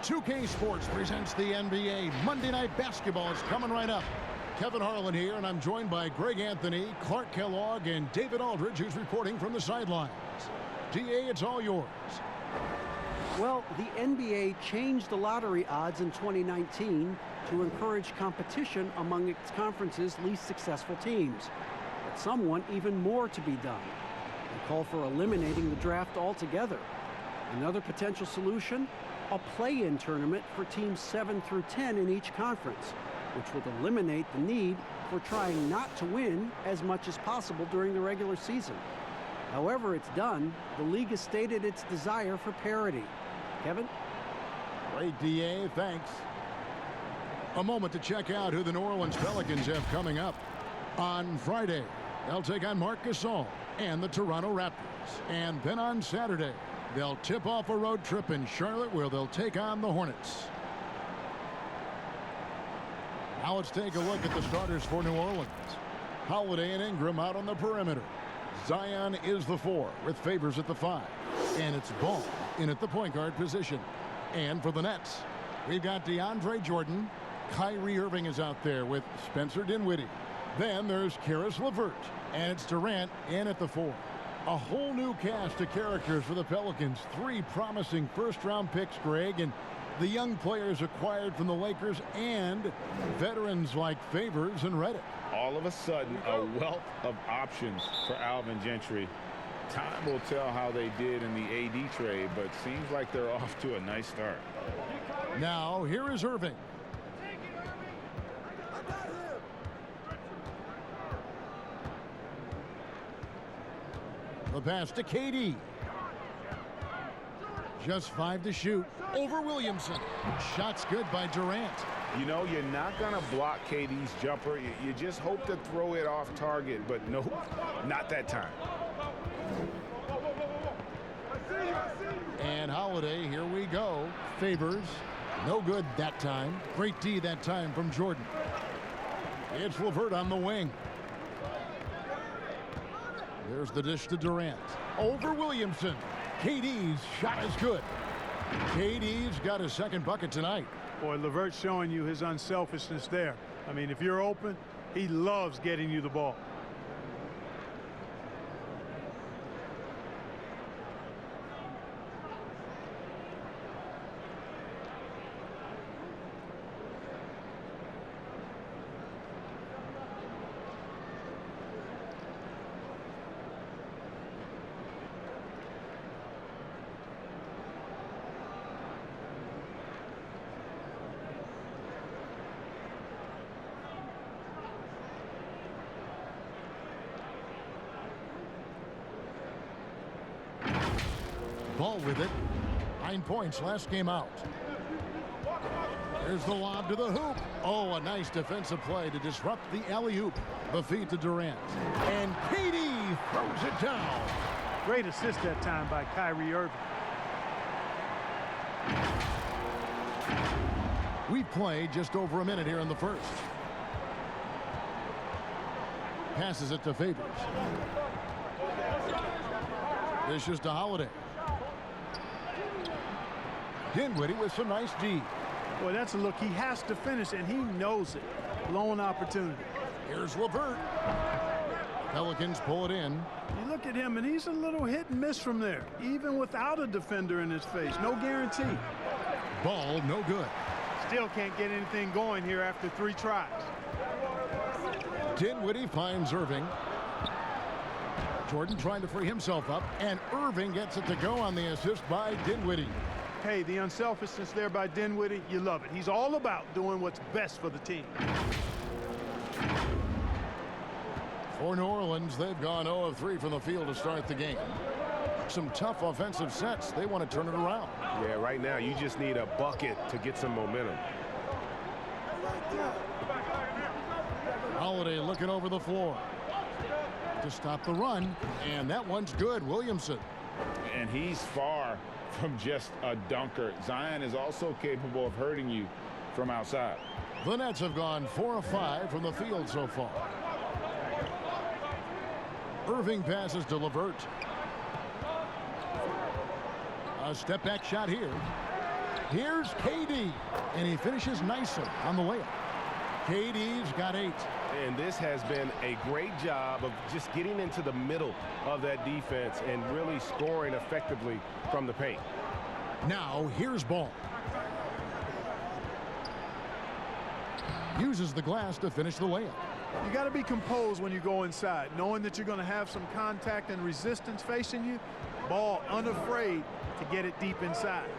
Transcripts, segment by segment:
2K Sports presents the NBA. Monday Night Basketball is coming right up. Kevin Harlan here, and I'm joined by Greg Anthony, Clark Kellogg, and David Aldridge, who's reporting from the sidelines. DA, it's all yours. Well, the NBA changed the lottery odds in 2019 to encourage competition among its conference's least successful teams. But some want even more to be done. They call for eliminating the draft altogether. Another potential solution? A play-in tournament for teams 7 through 10 in each conference, which would eliminate the need for trying not to win as much as possible during the regular season. However it's done, the league has stated its desire for parity. Kevin? Great, DA. Thanks. A moment to check out who the New Orleans Pelicans have coming up. On Friday, they'll take on Marc Gasol and the Toronto Raptors. And then on Saturday, they'll tip off a road trip in Charlotte where they'll take on the Hornets. Now let's take a look at the starters for New Orleans. Holiday and Ingram out on the perimeter. Zion is the 4 with Favors at the 5. And it's Ball in at the point guard position. And for the Nets, we've got DeAndre Jordan. Kyrie Irving is out there with Spencer Dinwiddie. Then there's Karis LeVert. And it's Durant in at the 4. A whole new cast of characters for the Pelicans. 3 promising first-round picks, Greg, and the young players acquired from the Lakers and veterans like Favors and Redick. All of a sudden, a wealth of options for Alvin Gentry. Time will tell how they did in the AD trade, but seems like they're off to a nice start. Now, here is Irving. The pass to KD. Just 5 to shoot. Over Williamson. Shot's good by Durant. You know, you're not going to block KD's jumper. You just hope to throw it off target, but nope, not that time. And Holiday, here we go. Favors. No good that time. Great D that time from Jordan. It's LeVert on the wing. There's the dish to Durant. Over Williamson. KD's shot is good. KD's got his second bucket tonight. Boy, LeVert's showing you his unselfishness there. I mean, if you're open, he loves getting you the ball. Ball with it. 9 points last game out. There's the lob to the hoop. Oh, a nice defensive play to disrupt the alley-oop. The feed to Durant. And KD throws it down. Great assist that time by Kyrie Irving. We've played just over a minute here in the first. Passes it to Favors. This is to Holiday. Dinwiddie with some nice D. Boy, that's a look he has to finish, and he knows it. Blown opportunity. Here's LeVert. Pelicans pull it in. You look at him, and he's a little hit and miss from there, even without a defender in his face. No guarantee. Ball, no good. Still can't get anything going here after 3 tries. Dinwiddie finds Irving. Jordan trying to free himself up, and Irving gets it to go on the assist by Dinwiddie. Hey, the unselfishness there by Dinwiddie, you love it. He's all about doing what's best for the team. For New Orleans, they've gone 0 of 3 from the field to start the game. Some tough offensive sets. They want to turn it around. Yeah, right now you just need a bucket to get some momentum. Holiday looking over the floor to stop the run, and that one's good. Williamson. And he's far from just a dunker. Zion is also capable of hurting you from outside. The Nets have gone 4 of 5 from the field so far. Irving passes to LeVert. A step back shot here. Here's KD, and he finishes nicely on the layup. KD's got 8. And this has been a great job of just getting into the middle of that defense and really scoring effectively from the paint. Now here's Ball. Uses the glass to finish the layup. You got to be composed when you go inside, knowing that you're going to have some contact and resistance facing you. Ball unafraid to get it deep inside.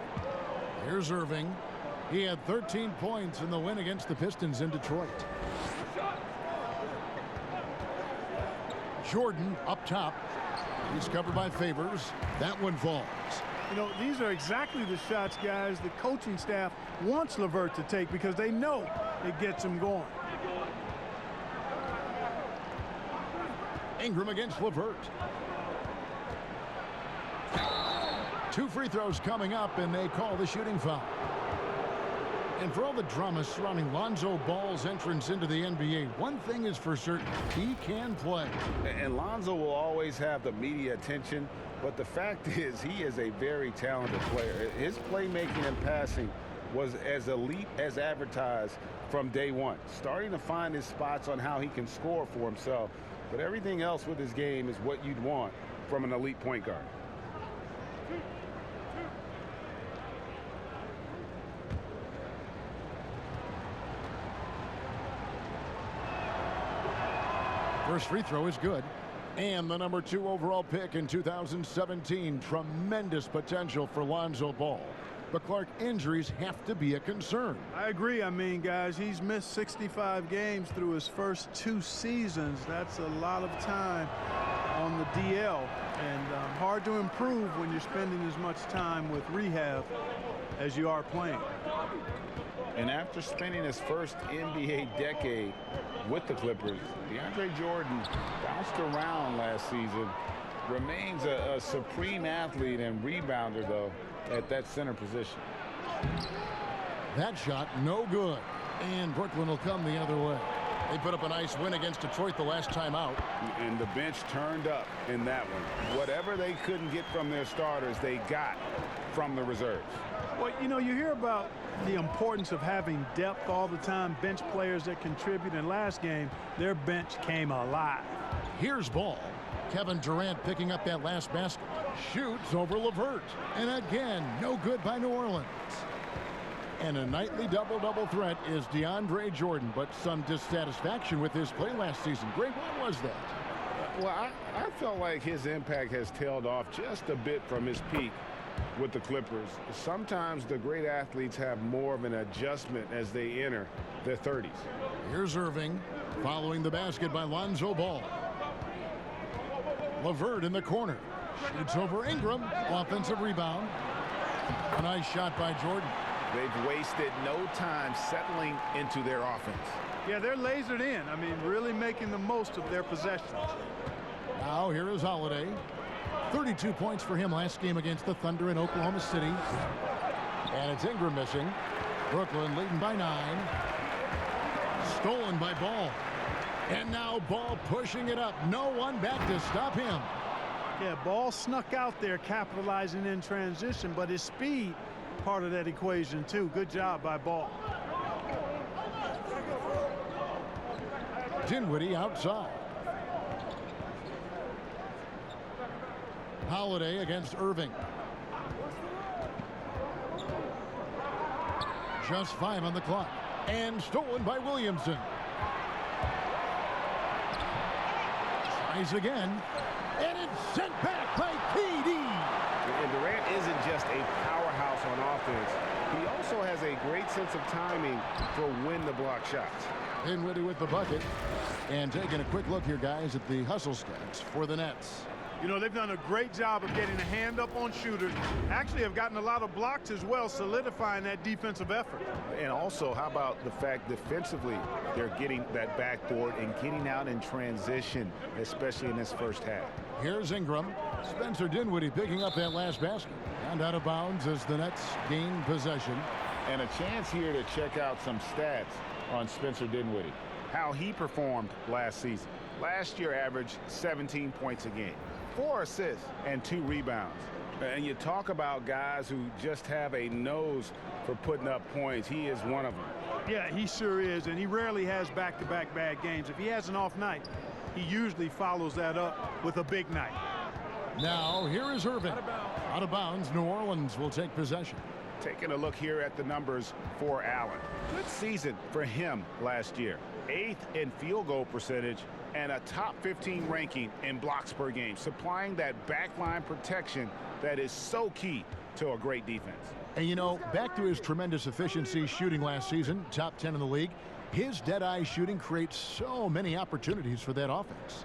Here's Irving. He had 13 points in the win against the Pistons in Detroit. Jordan up top. He's covered by Favors. That one falls. You know, these are exactly the shots, guys, the coaching staff wants LeVert to take because they know it gets him going. Ingram against LeVert. 2 free throws coming up, and they call the shooting foul. And for all the drama surrounding Lonzo Ball's entrance into the NBA, one thing is for certain: he can play. And Lonzo will always have the media attention, but the fact is he is a very talented player. His playmaking and passing was as elite as advertised from day one, starting to find his spots on how he can score for himself. But everything else with his game is what you'd want from an elite point guard. First free throw is good. And the number 2 overall pick in 2017. Tremendous potential for Lonzo Ball. But Clark, injuries have to be a concern. I agree. I mean, guys, he's missed 65 games through his first 2 seasons. That's a lot of time on the DL. And hard to improve when you're spending as much time with rehab as you are playing. And after spending his first NBA decade with the Clippers, DeAndre Jordan bounced around last season, remains a supreme athlete and rebounder, though, at that center position. That shot no good. And Brooklyn will come the other way. They put up a nice win against Detroit the last time out. And the bench turned up in that one. Whatever they couldn't get from their starters, they got from the reserves. Well, you know, you hear about the importance of having depth all the time, bench players that contribute. In last game, their bench came alive. Here's Ball. Kevin Durant picking up that last basket. Shoots over LeVert. And again, no good by New Orleans. And a nightly double-double threat is DeAndre Jordan, but some dissatisfaction with his play last season. Greg, what was that? Well, I felt like his impact has tailed off just a bit from his peak with the Clippers. Sometimes the great athletes have more of an adjustment as they enter their 30s. Here's Irving following the basket by Lonzo Ball. LeVert in the corner. Shoots over Ingram. Offensive rebound. A nice shot by Jordan. They've wasted no time settling into their offense. Yeah, they're lasered in. I mean, really making the most of their possessions. Now here is Holiday. 32 points for him last game against the Thunder in Oklahoma City. And it's Ingram missing. Brooklyn leading by 9. Stolen by Ball. And now Ball pushing it up. No one back to stop him. Yeah, Ball snuck out there capitalizing in transition, but his speed part of that equation too. Good job by Ball. Dinwiddie outside. Holiday against Irving. Just 5 on the clock. And stolen by Williamson. Tries again. And it's sent back by KD. And Durant isn't just a powerhouse on offense. He also has a great sense of timing for when to block shots. Dinwiddie with the bucket. And taking a quick look here, guys, at the hustle stats for the Nets. You know, they've done a great job of getting a hand up on shooters. Actually have gotten a lot of blocks as well, solidifying that defensive effort. And also, how about the fact defensively, they're getting that backboard and getting out in transition, especially in this first half. Here's Ingram. Spencer Dinwiddie picking up that last basket. And out of bounds as the Nets gain possession. And a chance here to check out some stats on Spencer Dinwiddie. How he performed last season. Last year averaged 17 points a game, 4 assists, and 2 rebounds. And you talk about guys who just have a nose for putting up points. He is one of them. Yeah, he sure is, and he rarely has back-to-back bad games. If he has an off night, he usually follows that up with a big night. Now, here is Irving. Out of bounds, New Orleans will take possession. Taking a look here at the numbers for Allen. Good season for him last year. 8th in field goal percentage and a top 15 ranking in blocks per game, supplying that backline protection that is so key to a great defense. And you know, back to his tremendous efficiency shooting last season, top 10 in the league, his dead-eye shooting creates so many opportunities for that offense.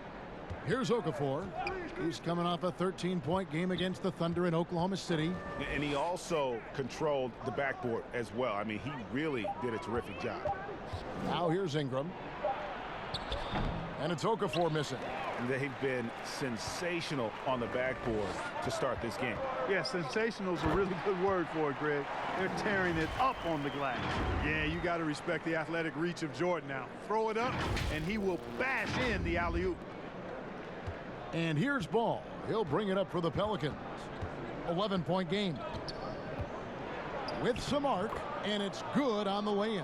Here's Okafor. He's coming off a 13-point game against the Thunder in Oklahoma City. And he also controlled the backboard as well. I mean, he really did a terrific job. Now here's Ingram. And it's Okafor missing. They've been sensational on the backboard to start this game. Yeah, sensational is a really good word for it, Greg. They're tearing it up on the glass. Yeah, you got to respect the athletic reach of Jordan now. Throw it up, and he will bash in the alley-oop. And here's Ball. He'll bring it up for the Pelicans. 11-point game. With some arc, and it's good on the way in.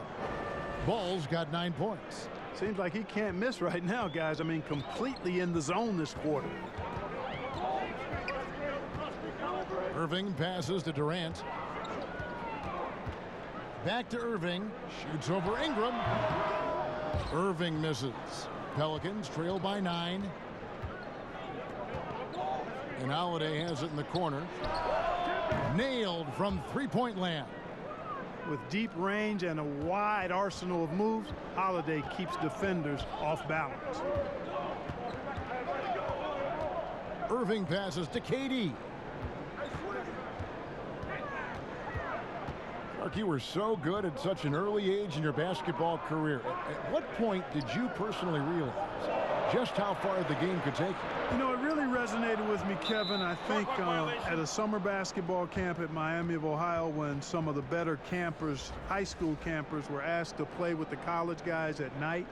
Ball's got 9 points. Seems like he can't miss right now, guys. I mean, completely in the zone this quarter. Irving passes to Durant. Back to Irving. Shoots over Ingram. Irving misses. Pelicans trail by 9. And Holiday has it in the corner. Nailed from three-point land. With deep range and a wide arsenal of moves, Holiday keeps defenders off balance. Irving passes to KD. Clark, you were so good at such an early age in your basketball career. At what point did you personally realize just how far the game could take you? You know, it really resonated with me, Kevin, I think at a summer basketball camp at Miami of Ohio, when some of the better campers, high school campers, were asked to play with the college guys at night.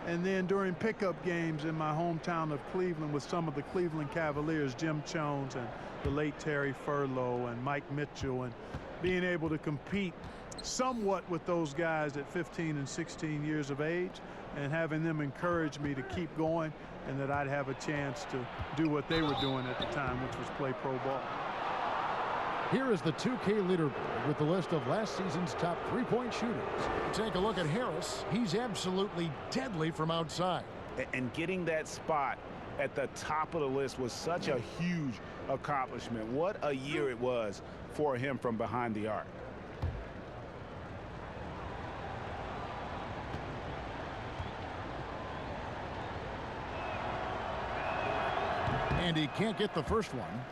And then during pickup games in my hometown of Cleveland with some of the Cleveland Cavaliers, Jim Jones and the late Terry Furlow and Mike Mitchell, and being able to compete somewhat with those guys at 15 and 16 years of age, and having them encourage me to keep going and that I'd have a chance to do what they were doing at the time, which was play pro ball. Here is the 2K leaderboard with the list of last season's top three-point shooters. Take a look at Harris. He's absolutely deadly from outside. And getting that spot at the top of the list was such a huge accomplishment. What a year it was for him from behind the arc. And he can't get the first one.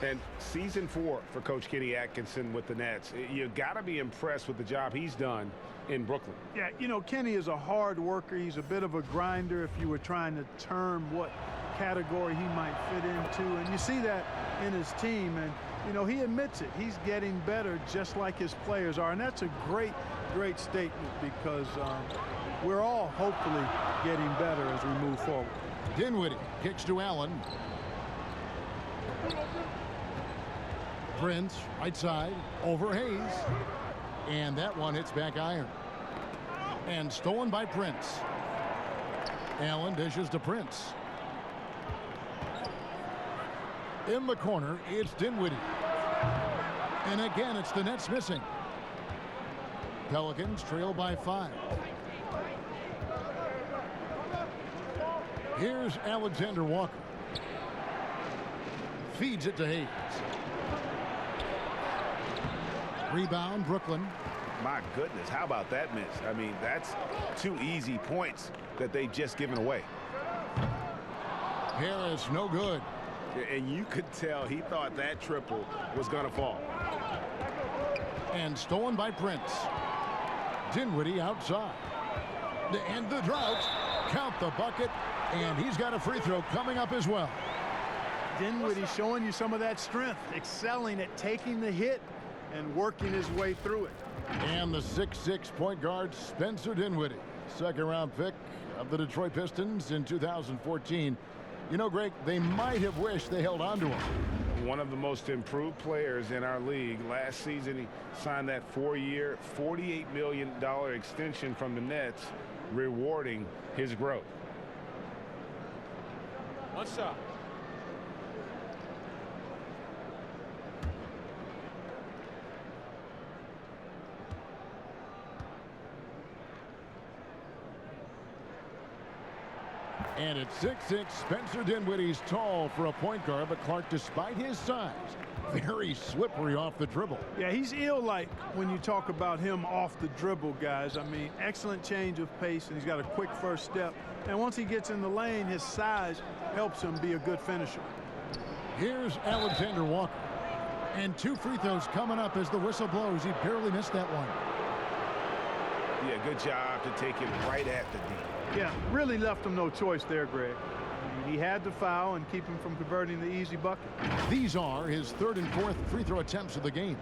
And season 4 for Coach Kenny Atkinson with the Nets. You got to be impressed with the job he's done in Brooklyn. Yeah, you know, Kenny is a hard worker. He's a bit of a grinder if you were trying to term what category he might fit into. And you see that in his team. And, you know, he admits it. He's getting better just like his players are. And that's a great, great statement, because we're all hopefully getting better as we move forward. Dinwiddie kicks to Allen. Prince, right side, over Hayes. And that one hits back iron. And stolen by Prince. Allen dishes to Prince. In the corner, it's Dinwiddie. And again, it's the Nets missing. Pelicans trail by 5. Here's Alexander Walker. Feeds it to Hayes. Rebound, Brooklyn. My goodness, how about that miss? I mean, that's 2 easy points that they've just given away. Harris, no good. And you could tell he thought that triple was going to fall. And stolen by Prince. Dinwiddie outside. And the drought. Count the bucket. And he's got a free throw coming up as well. Dinwiddie showing you some of that strength, excelling at taking the hit and working his way through it. And the 6'6" point guard, Spencer Dinwiddie, second-round pick of the Detroit Pistons in 2014. You know, Greg, they might have wished they held on to him. one of the most improved players in our league. Last season, he signed that 4-year, $48 million extension from the Nets, rewarding his growth. One shot. And at 6'6", Spencer Dinwiddie's tall for a point guard, but Clark, despite his size, very slippery off the dribble. Yeah, he's ill-like when you talk about him off the dribble, guys. I mean, excellent change of pace, and he's got a quick first step. And once he gets in the lane, his size helps him be a good finisher. Here's Alexander Walker. And 2 free throws coming up as the whistle blows. He barely missed that one. Yeah, good job to take it right at the D. Yeah, really left him no choice there, Greg. I mean, he had to foul and keep him from converting the easy bucket. These are his 3rd and 4th free throw attempts of the game.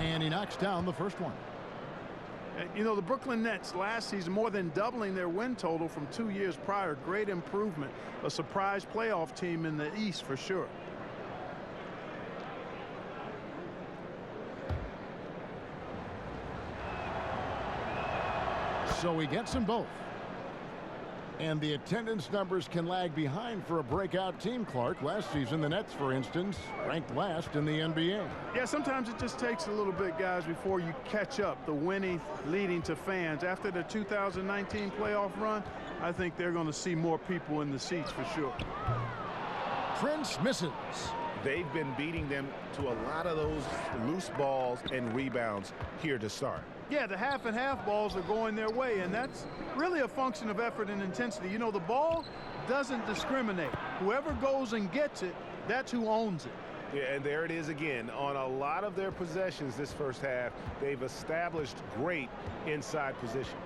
And he knocks down the first one. You know, the Brooklyn Nets last season more than doubling their win total from 2 years prior. Great improvement. A surprise playoff team in the East for sure. So he gets them both. And the attendance numbers can lag behind for a breakout team, Clark. Last season, the Nets, for instance, ranked last in the NBA. Yeah, sometimes it just takes a little bit, guys, before you catch up. The winning leading to fans. After the 2019 playoff run, I think they're going to see more people in the seats for sure. Prince misses. They've been beating them to a lot of those loose balls and rebounds here to start. Yeah, the half and half balls are going their way, and that's really a function of effort and intensity. You know, the ball doesn't discriminate. Whoever goes and gets it, that's who owns it. Yeah, and there it is again. On a lot of their possessions this first half, they've established great inside position.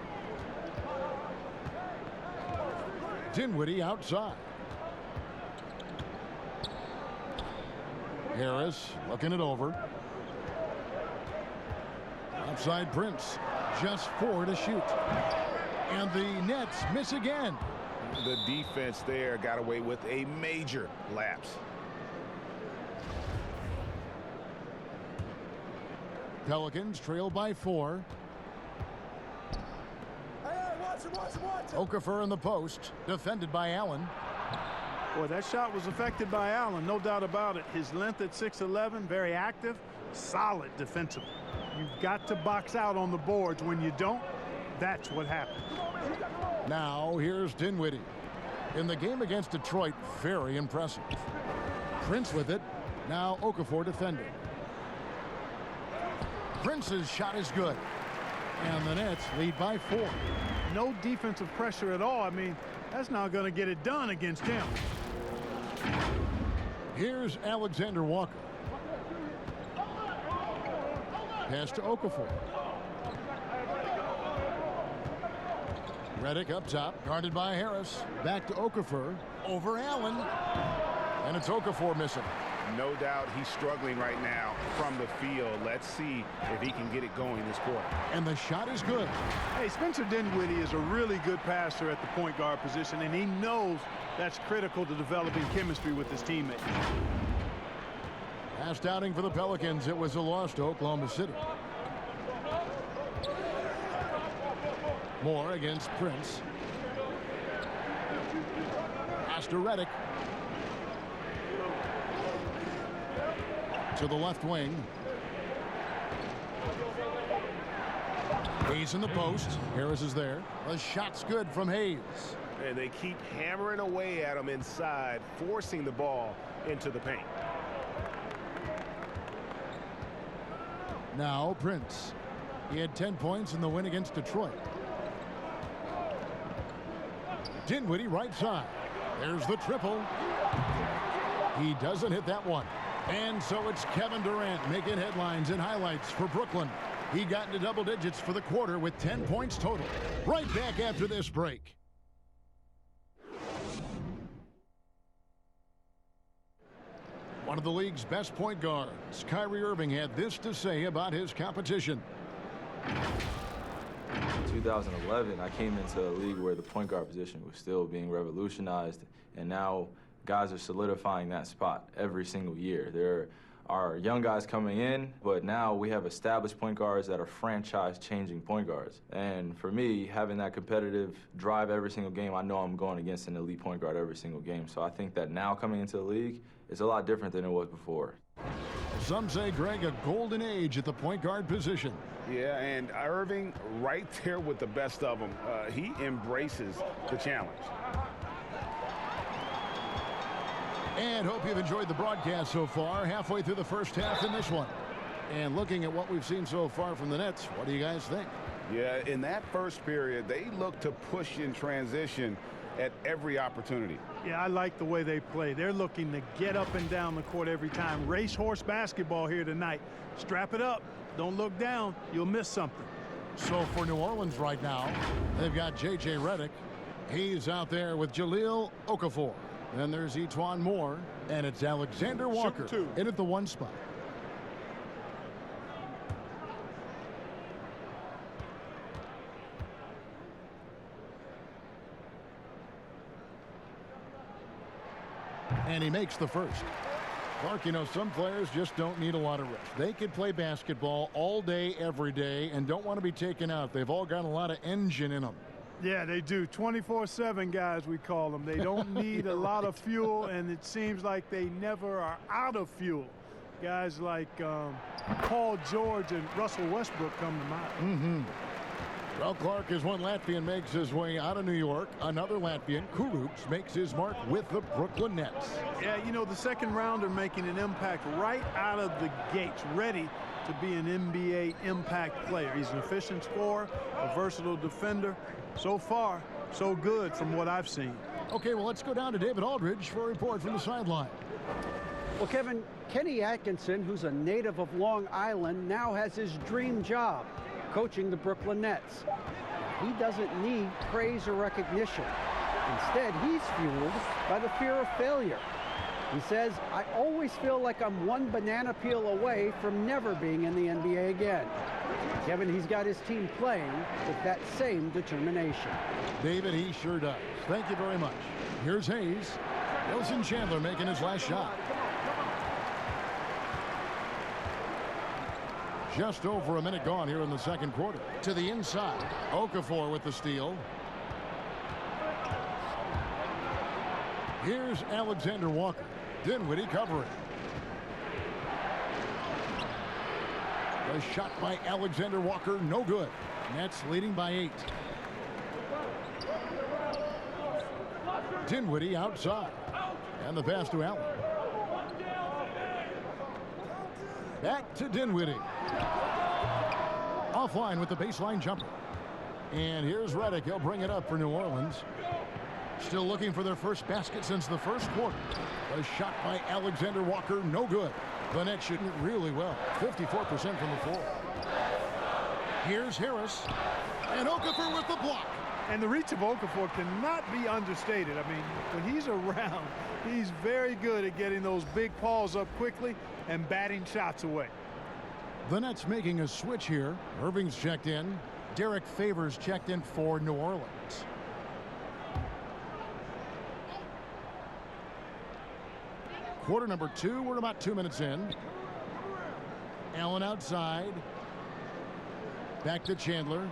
Dinwiddie outside. Harris looking it over. Outside Prince, just 4 to shoot. And the Nets miss again. The defense there got away with a major lapse. Pelicans trail by 4. Okafor in the post, defended by Allen. Boy, that shot was affected by Allen, no doubt about it. His length at 6'11", very active, solid defensively. You've got to box out on the boards. When you don't, that's what happens. Now here's Dinwiddie. In the game against Detroit, very impressive. Prince with it. Now Okafor defending. Prince's shot is good. And the Nets lead by 4. No defensive pressure at all. I mean, that's not going to get it done against him. Here's Alexander Walker. Pass to Okafor. Redick up top, guarded by Harris. Back to Okafor, over Allen. And it's Okafor missing. No doubt he's struggling right now from the field. Let's see if he can get it going this quarter. And the shot is good. Hey, Spencer Dinwiddie is a really good passer at the point guard position, and he knows that's critical to developing chemistry with his teammates. Last outing for the Pelicans, it was a loss to Oklahoma City. Moore against Prince. Pass to Redick. To the left wing. Hayes in the post. Harris is there. The shot's good from Hayes. And they keep hammering away at him inside, forcing the ball into the paint. Now Prince. He had 10 points in the win against Detroit. Dinwiddie right side. There's the triple. He doesn't hit that one. And so it's Kevin Durant making headlines and highlights for Brooklyn. He got into double digits for the quarter with 10 points total. Right back after this break. One of the league's best point guards, Kyrie Irving, had this to say about his competition. In 2011, I came into a league where the point guard position was still being revolutionized, and now guys are solidifying that spot every single year. There are young guys coming in, but now we have established point guards that are franchise-changing point guards. And for me, having that competitive drive every single game, I know I'm going against an elite point guard every single game. So I think that now coming into the league, it's a lot different than it was before. Some say, Greg, a golden age at the point guard position. Yeah, and Irving right there with the best of them. He embraces the challenge. And hope you've enjoyed the broadcast so far. Halfway through the first half in this one. And looking at what we've seen so far from the Nets, what do you guys think? Yeah, in that first period, they look to push in transition at every opportunity. Yeah, I like the way they play. They're looking to get up and down the court every time. Racehorse basketball here tonight. Strap it up. Don't look down. You'll miss something. So for New Orleans right now, they've got J.J. Redick. He's out there with Jahlil Okafor. Then there's Etuan Moore, and it's Alexander Walker in at the 1 spot. And he makes the first. Clark, you know, some players just don't need a lot of rest. They could play basketball all day, every day, and don't want to be taken out. They've all got a lot of engine in them. Yeah, they do. 24/7 guys, we call them. They don't need a lot of fuel, and it seems like they never are out of fuel. Guys like Paul George and Russell Westbrook come to mind. Well, Clark, as one Latvian makes his way out of New York, another Latvian, Kurucs, makes his mark with the Brooklyn Nets. Yeah, you know, the second rounder making an impact right out of the gates, ready to be an NBA impact player. He's an efficient scorer, a versatile defender. So far, so good from what I've seen. Okay, well, let's go down to David Aldridge for a report from the sideline. Well, Kevin, Kenny Atkinson, who's a native of Long Island, now has his dream job, coaching the Brooklyn Nets. He doesn't need praise or recognition. Instead, he's fueled by the fear of failure. He says, I always feel like I'm one banana peel away from never being in the NBA again. Kevin, he's got his team playing with that same determination. David, he sure does. Thank you very much. Here's Hayes. Wilson Chandler making his last shot. Just over a minute gone here in the second quarter. To the inside. Okafor with the steal. Here's Alexander Walker. Dinwiddie covering. The shot by Alexander Walker, no good. Nets leading by 8. Dinwiddie outside. And the pass to Allen. Back to Dinwiddie. Offline with the baseline jumper. And here's Redick. He'll bring it up for New Orleans. Still looking for their first basket since the first quarter. A shot by Alexander Walker, no good. The Nets shooting really well, 54% from the floor. Here's Harris, and Okafor with the block. And the reach of Okafor cannot be understated. I mean, when he's around, he's very good at getting those big balls up quickly and batting shots away. The Nets making a switch here. Irving's checked in. Derek Favors checked in for New Orleans. Quarter number 2, we're about 2 minutes in. Allen outside. Back to Chandler.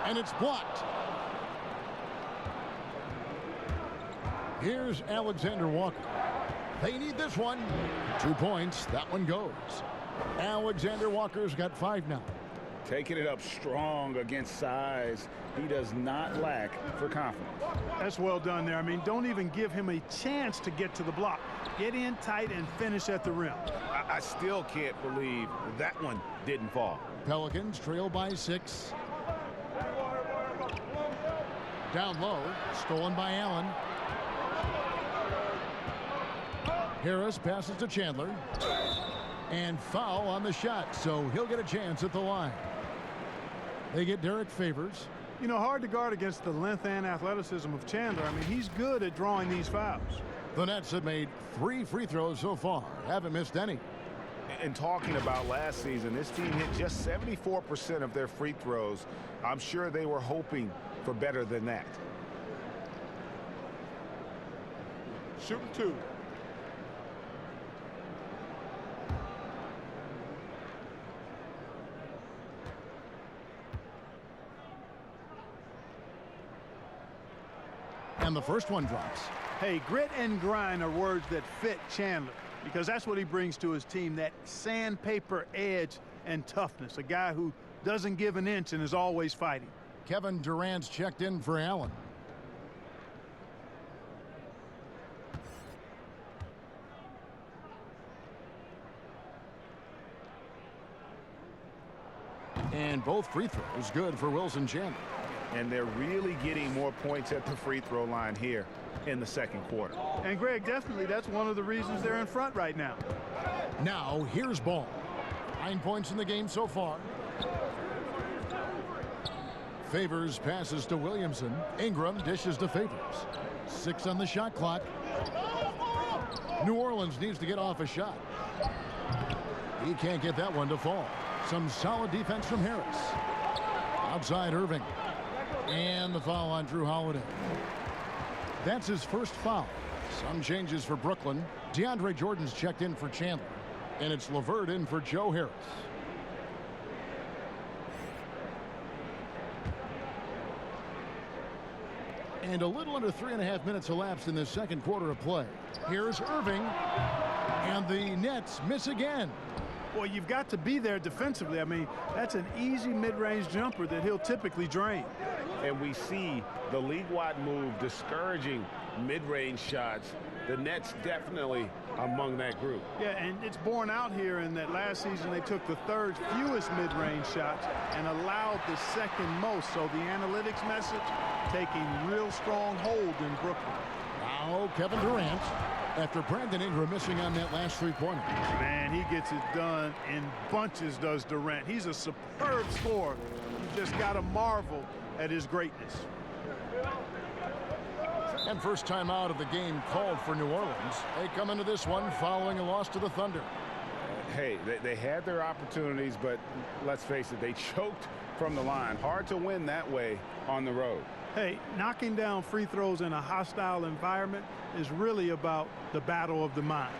And it's blocked. Here's Alexander Walker. They need this one. 2 points. That one goes. Alexander Walker's got 5 now. Taking it up strong against size. He does not lack for confidence. That's well done there. I mean, don't even give him a chance to get to the block. Get in tight and finish at the rim. I still can't believe that one didn't fall. Pelicans trail by 6. Down low, stolen by Allen. Harris passes to Chandler. And foul on the shot, so he'll get a chance at the line. They get Derek Favors. You know, hard to guard against the length and athleticism of Chandler. I mean, he's good at drawing these fouls. The Nets have made 3 free throws so far, haven't missed any. And talking about last season, this team hit just 74% of their free throws. I'm sure they were hoping for better than that. Shooting 2. And the first one drops. Hey, grit and grind are words that fit Chandler because that's what he brings to his team, that sandpaper edge and toughness, a guy who doesn't give an inch and is always fighting. Kevin Durant's checked in for Allen. And both free throws good for Wilson Chandler. And they're really getting more points at the free throw line here in the second quarter. And Greg, definitely that's one of the reasons they're in front right now. Now here's Ball. 9 points in the game so far. Favors passes to Williamson. Ingram dishes to Favors. 6 on the shot clock. New Orleans needs to get off a shot. He can't get that one to fall. Some solid defense from Harris. Outside Irving. And the foul on Drew Holiday. That's his first foul. Some changes for Brooklyn. DeAndre Jordan's checked in for Chandler. And it's LeVert in for Joe Harris. And a little under 3.5 minutes elapsed in the second quarter of play. Here's Irving. And the Nets miss again. Well, you've got to be there defensively. I mean, that's an easy mid-range jumper that he'll typically drain. And we see the league-wide move discouraging mid-range shots. The Nets definitely among that group. Yeah, and it's borne out here in that last season they took the third fewest mid-range shots and allowed the second most. So the analytics message taking real strong hold in Brooklyn. Now Kevin Durant, after Brandon Ingram missing on that last three-pointer. Man, he gets it done in bunches, does Durant. He's a superb scorer. You just got to marvel at his greatness. And first time out of the game called for New Orleans. They come into this one following a loss to the Thunder. Hey, they had their opportunities, but let's face it, they choked from the line. Hard to win that way on the road. Hey, knocking down free throws in a hostile environment is really about the battle of the mind.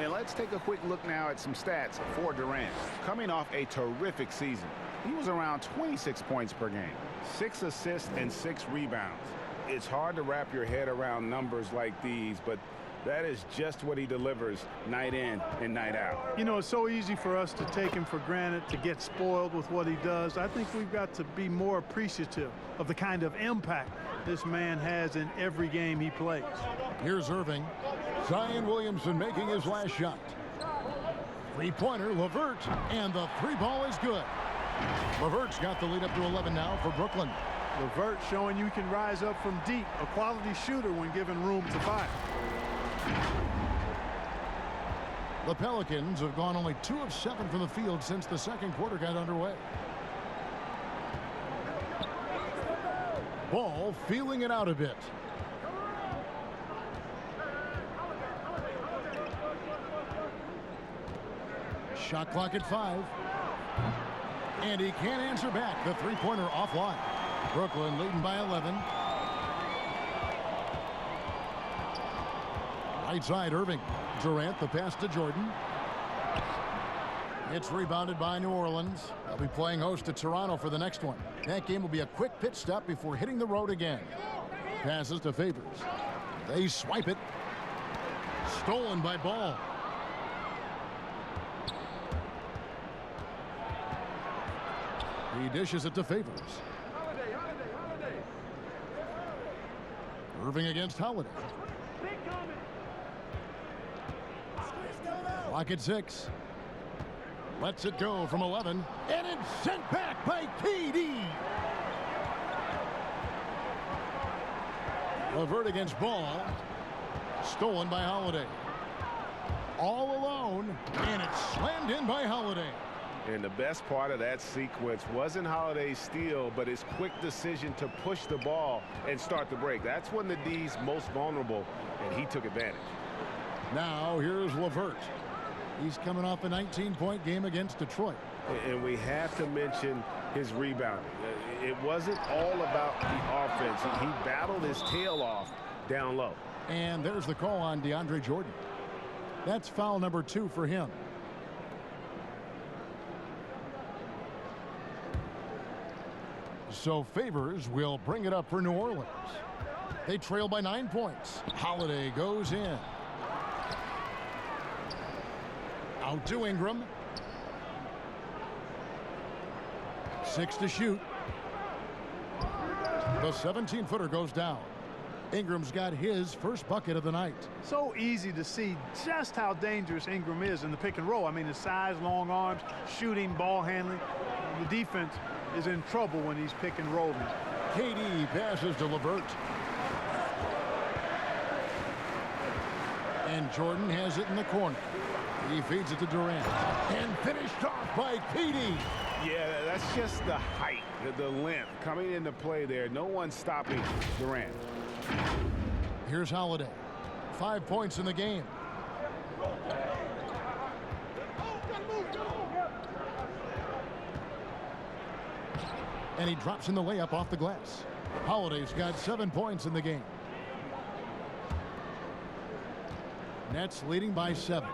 And let's take a quick look now at some stats for Durant. Coming off a terrific season, he was around 26 points per game, 6 assists and 6 rebounds. It's hard to wrap your head around numbers like these, but that is just what he delivers night in and night out. You know, it's so easy for us to take him for granted, to get spoiled with what he does. I think we've got to be more appreciative of the kind of impact this man has in every game he plays. Here's Irving. Zion Williamson making his last shot. Three-pointer, LeVert, and the three ball is good. LeVert's got the lead up to 11 now for Brooklyn. LeVert showing you can rise up from deep, a quality shooter when given room to fire. The Pelicans have gone only 2 of 7 from the field since the second quarter got underway. Ball feeling it out a bit. Shot clock at 5. And he can't answer back. The three-pointer offline. Brooklyn leading by 11. Right side, Irving. Durant, the pass to Jordan. It's rebounded by New Orleans. They'll be playing host to Toronto for the next one. That game will be a quick pit stop before hitting the road again. Passes to Favors. They swipe it. Stolen by Ball. He dishes it to Favors. Irving against Holiday. Clock at 6. Lets it go from 11. And it's sent back by KD. LeVert against Ball. Stolen by Holiday. All alone. And it's slammed in by Holiday. And the best part of that sequence wasn't Holiday's steal, but his quick decision to push the ball and start the break. That's when the D's most vulnerable, and he took advantage. Now here's LeVert. He's coming off a 19-point game against Detroit. And we have to mention his rebounding. It wasn't all about the offense. He battled his tail off down low. And there's the call on DeAndre Jordan. That's foul number 2 for him. So Favors will bring it up for New Orleans. They trail by 9 points. Holiday goes in. Out to Ingram. 6 to shoot. The 17-footer goes down. Ingram's got his first bucket of the night. So easy to see just how dangerous Ingram is in the pick and roll. I mean, his size, long arms, shooting, ball handling. The defense is in trouble when he's pick and rolling. KD passes to LeVert. And Jordan has it in the corner. He feeds it to Durant. And finished off by KD. Yeah, that's just the height, the length coming into play there. No one stopping Durant. Here's Holiday. 5 points in the game. And he drops in the layup off the glass. Holiday's got 7 points in the game. Nets leading by 7.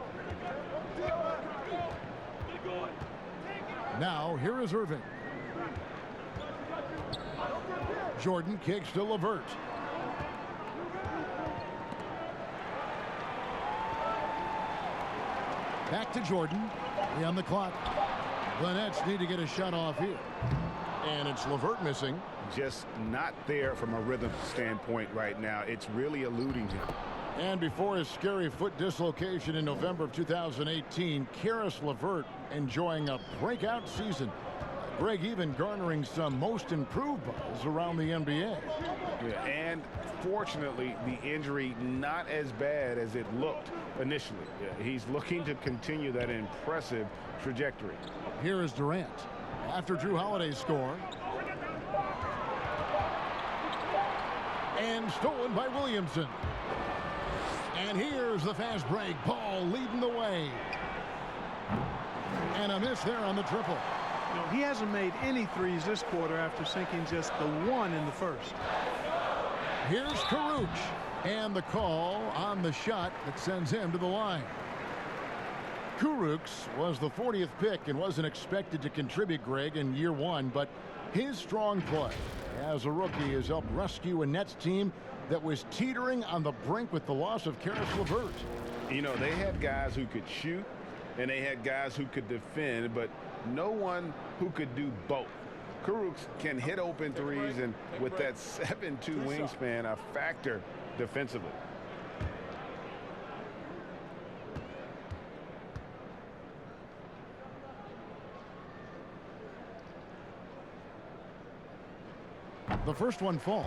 Now, here is Irving. Jordan kicks to LeVert. Back to Jordan. 3 on the clock. The Nets need to get a shot off here. And it's LeVert missing. Just not there from a rhythm standpoint right now. It's really eluding him. And before his scary foot dislocation in November of 2018, Karis LeVert enjoying a breakout season. Greg even garnering some most improved buzz around the NBA. Yeah, and fortunately, the injury not as bad as it looked initially. Yeah, he's looking to continue that impressive trajectory. Here is Durant. After Drew Holiday's score. And stolen by Williamson. And here's the fast break. Paul leading the way. And a miss there on the triple. You know, he hasn't made any threes this quarter after sinking just the 1 in the first. Here's Karuch. And the call on the shot that sends him to the line. Karuch was the 40th pick and wasn't expected to contribute, Greg, in year 1, but his strong play as a rookie has helped rescue a Nets team that was teetering on the brink with the loss of Karis LeVert. You know, they had guys who could shoot and they had guys who could defend, but no one who could do both. Karuch can hit open threes, and with that 7'2" wingspan, a factor defensively. The first one falls.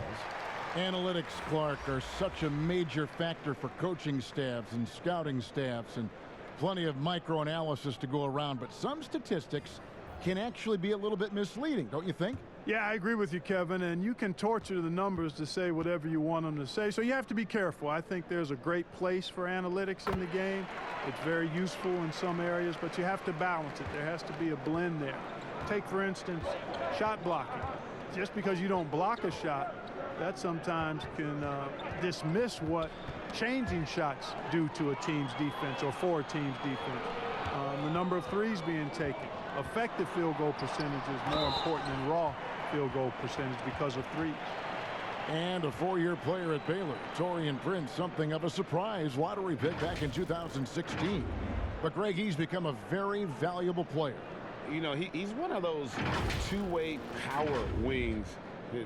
Analytics, Clark, are such a major factor for coaching staffs and scouting staffs, and plenty of micro-analysis to go around, but some statistics can actually be a little bit misleading, don't you think? Yeah, I agree with you, Kevin, and you can torture the numbers to say whatever you want them to say, so you have to be careful. I think there's a great place for analytics in the game. It's very useful in some areas, but you have to balance it. There has to be a blend there. Take, for instance, shot blocking. Just because you don't block a shot, that sometimes can dismiss what changing shots do to a team's defense or for a team's defense. The number of threes being taken. Effective field goal percentage is more important than raw field goal percentage because of threes. And a 4-year player at Baylor, Taurean Prince, something of a surprise lottery pick back in 2016. But Greg, he's become a very valuable player. You know, he's one of those two-way power wings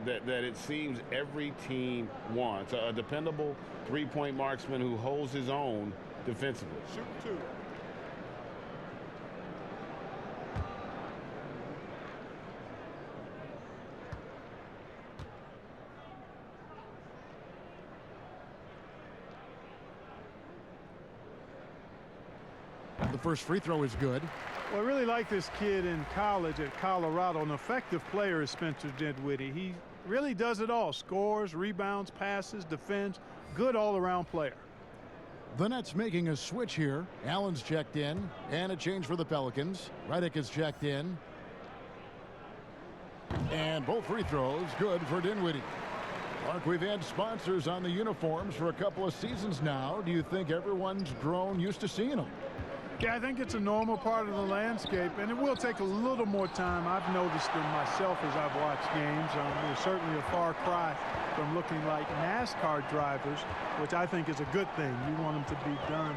that it seems every team wants. A dependable three-point marksman who holds his own defensively. Shoot 2. The first free throw is good. Well, I really like this kid in college at Colorado. An effective player is Spencer Dinwiddie. He really does it all. Scores, rebounds, passes, defends. Good all-around player. The Nets making a switch here. Allen's checked in, and a change for the Pelicans. Redick is checked in. And both free throws good for Dinwiddie. Mark, we've had sponsors on the uniforms for a couple of seasons now. Do you think everyone's grown used to seeing them? Yeah, I think it's a normal part of the landscape, and it will take a little more time. I've noticed them myself as I've watched games. They're certainly a far cry from looking like NASCAR drivers, which I think is a good thing. You want them to be done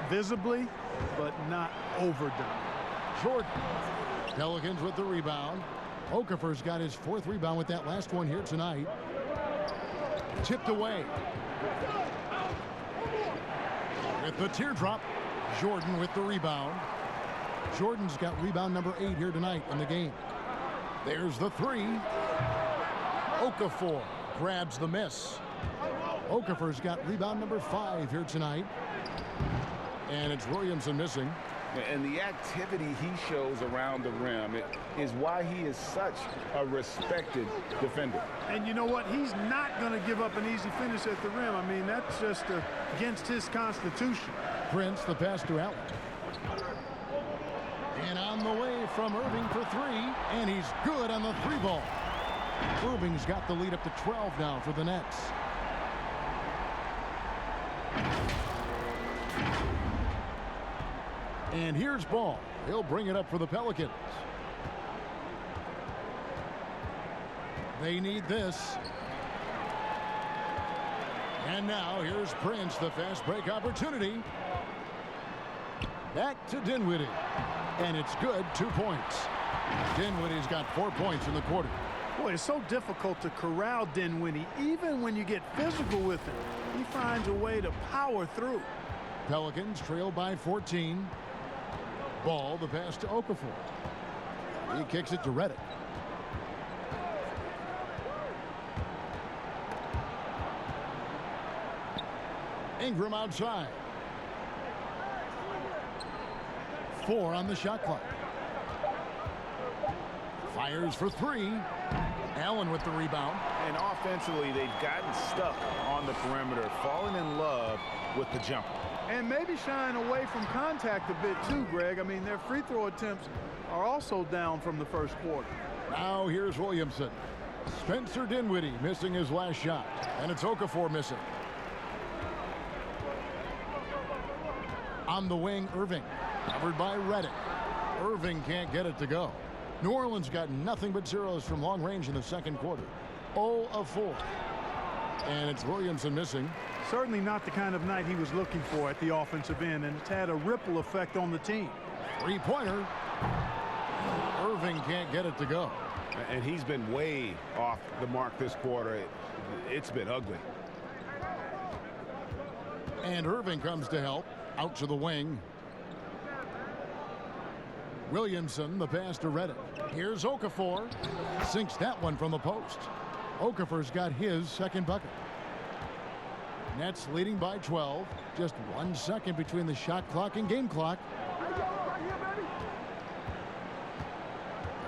visibly, but not overdone. Jordan. Pelicans with the rebound. Okafor's got his 4th rebound with that last one here tonight. Tipped away. With the teardrop, Jordan with the rebound. Jordan's got rebound number 8 here tonight in the game. There's the 3. Okafor grabs the miss. Okafor's got rebound number 5 here tonight. And it's Williamson missing. And the activity he shows around the rim is why he is such a respected defender. And you know what? He's not going to give up an easy finish at the rim. I mean, that's just against his constitution. Prince, the pass to Allen. And on the way from Irving for 3, and he's good on the 3 ball. Irving's got the lead up to 12 now for the Nets. And here's Ball. He'll bring it up for the Pelicans. They need this. And now here's Prince, the fast break opportunity. Back to Dinwiddie. And it's good, 2 points. Dinwiddie's got 4 points in the quarter. Boy, it's so difficult to corral Dinwiddie. Even when you get physical with him, he finds a way to power through. Pelicans trail by 14. Ball, the pass to Okafor. He kicks it to Redick. Ingram outside. 4 on the shot clock. Fires for 3. Allen with the rebound. And offensively, they've gotten stuck on the perimeter, falling in love with the jumper. And maybe shying away from contact a bit too, Greg. I mean, their free throw attempts are also down from the first quarter. Now here's Williamson. Spencer Dinwiddie missing his last shot. And it's Okafor missing. On the wing, Irving. Covered by Redick. Irving can't get it to go. New Orleans got nothing but zeros from long range in the second quarter. 0 of 4. And it's Williamson missing. Certainly not the kind of night he was looking for at the offensive end, and it's had a ripple effect on the team. 3-pointer. Irving can't get it to go. And he's been way off the mark this quarter. It's been ugly. And Irving comes to help. Out to the wing. Williamson, the pass to Redick. Here's Okafor. Sinks that one from the post. Okafor's got his second bucket. Nets leading by 12. Just 1 second between the shot clock and game clock.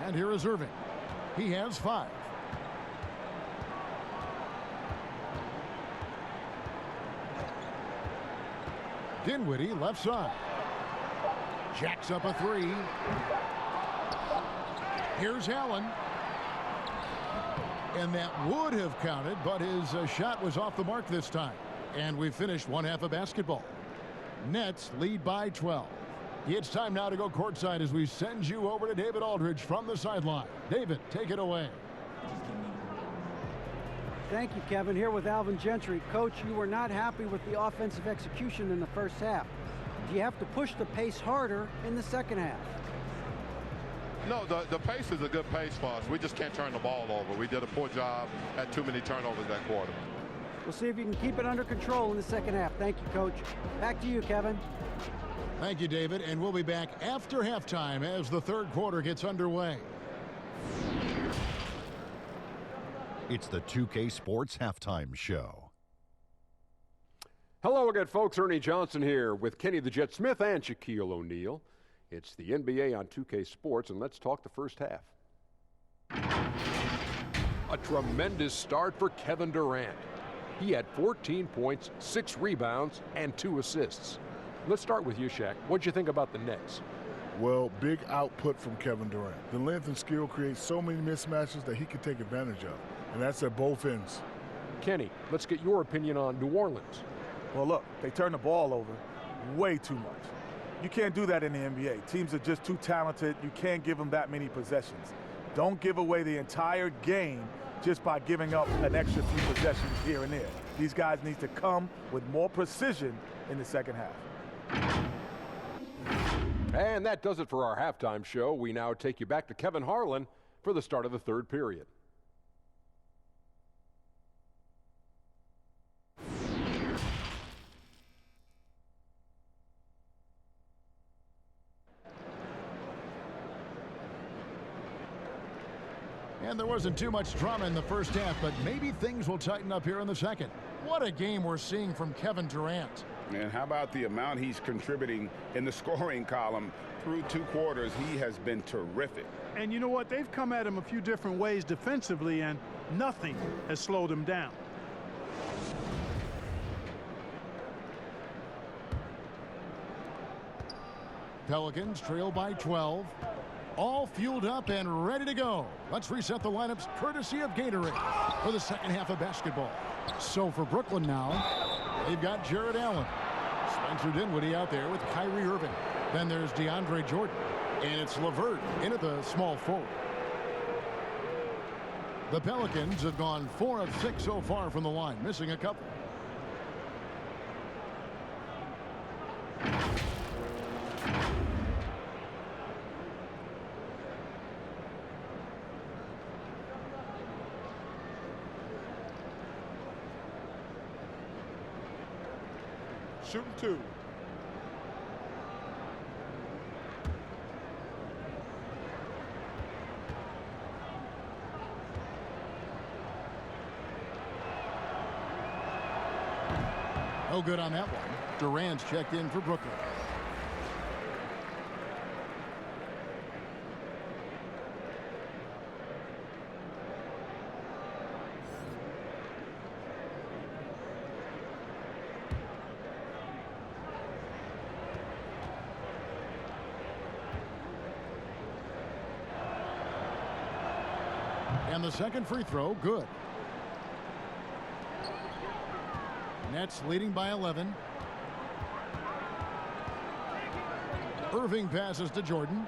And here is Irving. He has 5. Dinwiddie left side. Jacks up a 3. Here's Allen. And that would have counted, but his shot was off the mark this time. And we finished one half of basketball. Nets lead by 12. It's time now to go courtside as we send you over to David Aldridge from the sideline. David, take it away. Thank you, Kevin. Here with Alvin Gentry. Coach, you were not happy with the offensive execution in the first half. Do you have to push the pace harder in the second half? No, the pace is a good pace for us. We just can't turn the ball over. We did a poor job, had too many turnovers that quarter. We'll see if you can keep it under control in the second half. Thank you, Coach. Back to you, Kevin. Thank you, David. And we'll be back after halftime as the third quarter gets underway. It's the 2K Sports Halftime Show. Hello again, folks. Ernie Johnson here with Kenny the Jet Smith and Shaquille O'Neal. It's the NBA on 2K Sports, and let's talk the first half. A tremendous start for Kevin Durant. He had 14 points, 6 rebounds, and 2 assists. Let's start with you, Shaq. What'd you think about the Nets? Well, big output from Kevin Durant. The length and skill create so many mismatches that he can take advantage of, and that's at both ends. Kenny, let's get your opinion on New Orleans. Well, look, they turn the ball over way too much. You can't do that in the NBA. Teams are just too talented. You can't give them that many possessions. Don't give away the entire game just by giving up an extra few possessions here and there. These guys need to come with more precision in the second half. And that does it for our halftime show. We now take you back to Kevin Harlan for the start of the third period. And there wasn't too much drama in the first half, but maybe things will tighten up here in the second. What a game we're seeing from Kevin Durant. And how about the amount he's contributing in the scoring column through 2 quarters? He has been terrific. And you know what? They've come at him a few different ways defensively, and nothing has slowed him down. Pelicans trail by 12. All fueled up and ready to go. Let's reset the lineups courtesy of Gatorade for the second half of basketball. So for Brooklyn now, they've got Jared Allen. Spencer Dinwiddie out there with Kyrie Irving. Then there's DeAndre Jordan. And it's LeVert in at the small forward. The Pelicans have gone 4 of 6 so far from the line, missing a couple. Shooting 2. No good on that one. Durant's checked in for Brooklyn. And the second free throw, good. Nets leading by 11. Irving passes to Jordan.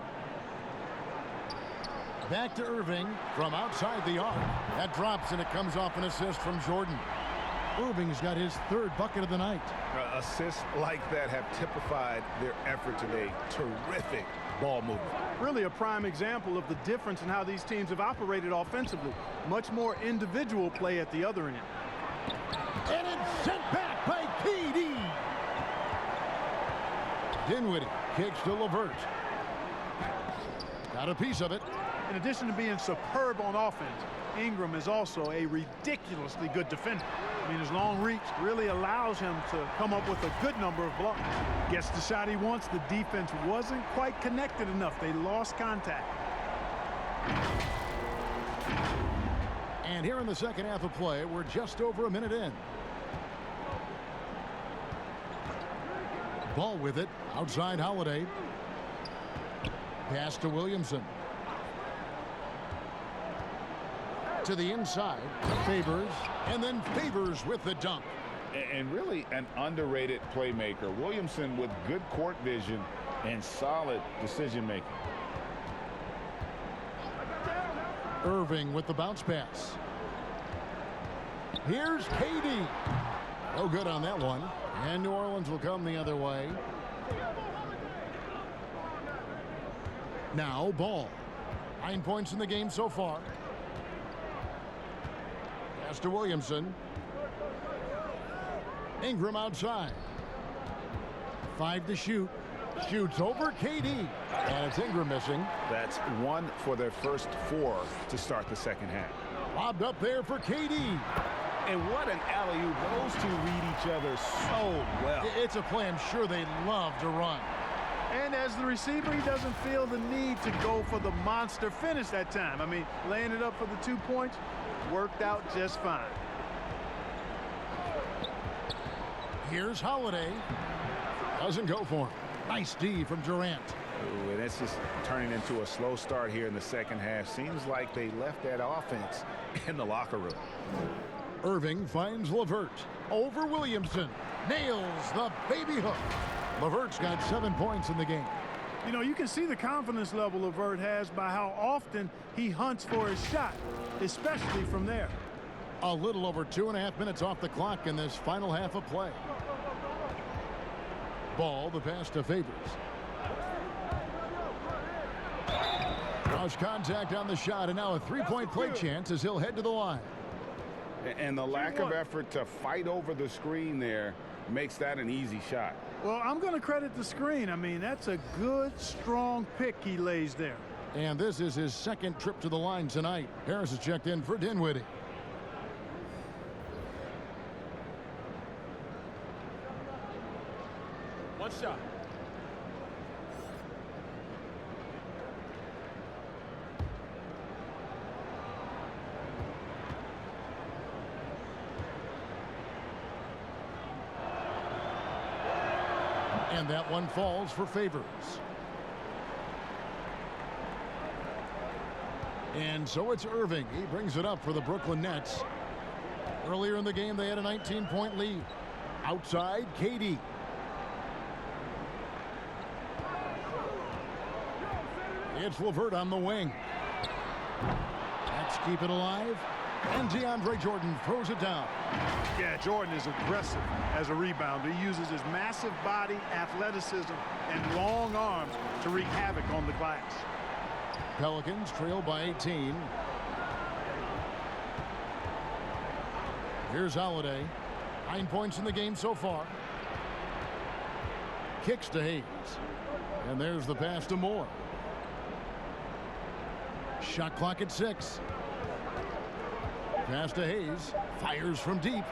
Back to Irving from outside the arc. That drops and it comes off an assist from Jordan. Irving's got his 3rd bucket of the night. Assists like that have typified their effort today. Terrific ball movement. Really a prime example of the difference in how these teams have operated offensively. Much more individual play at the other end. And it's sent back by KD. Dinwiddie kicks to LeVert. Got a piece of it. In addition to being superb on offense, Ingram is also a ridiculously good defender. I mean, his long reach really allows him to come up with a good number of blocks. Gets the shot he wants. The defense wasn't quite connected enough. They lost contact. And here in the second half of play, we're just over a minute in. Ball with it, outside Holiday. Pass to Williamson. To the inside, Favors, and then Favors with the dunk. And really an underrated playmaker. Williamson with good court vision and solid decision making. Irving with the bounce pass. Here's KD. No good on that one. And New Orleans will come the other way. Now Ball. 9 points in the game so far. Pass to Williamson. Ingram outside. 5 to shoot. Shoots over KD. And it's Ingram missing. That's 1 for their first 4 to start the second half. Lobbed up there for KD. And what an alley-oop. Those two read each other so well. It's a play I'm sure they love to run. And as the receiver, he doesn't feel the need to go for the monster finish that time. I mean, laying it up for the 2 points worked out just fine. Here's Holiday. Doesn't go for him. Nice D from Durant. Ooh, and it's just turning into a slow start here in the second half. Seems like they left that offense in the locker room. Irving finds LeVert. Over Williamson. Nails the baby hook. LeVert's got 7 points in the game. You know, you can see the confidence level LeVert has by how often he hunts for his shot, especially from there. A little over 2.5 minutes off the clock in this final half of play. Ball, the pass to Favors. Cross contact on the shot, and now a three-point play chance as he'll head to the line. And the lack of effort to fight over the screen there makes that an easy shot. Well, I'm going to credit the screen. I mean, that's a good, strong pick he lays there. And this is his second trip to the line tonight. Harris is checked in for Dinwiddie. One shot. And that one falls for Favors. And so it's Irving. He brings it up for the Brooklyn Nets. Earlier in the game, they had a 19-point lead. Outside, KD. It's LeVert on the wing. Let's keep it alive. And DeAndre Jordan throws it down. Yeah, Jordan is aggressive as a rebounder. He uses his massive body, athleticism, and long arms to wreak havoc on the glass. Pelicans trail by 18. Here's Holiday. 9 points in the game so far. Kicks to Hayes. And there's the pass to Moore. Shot clock at 6. Pass to Hayes. Fires from deep.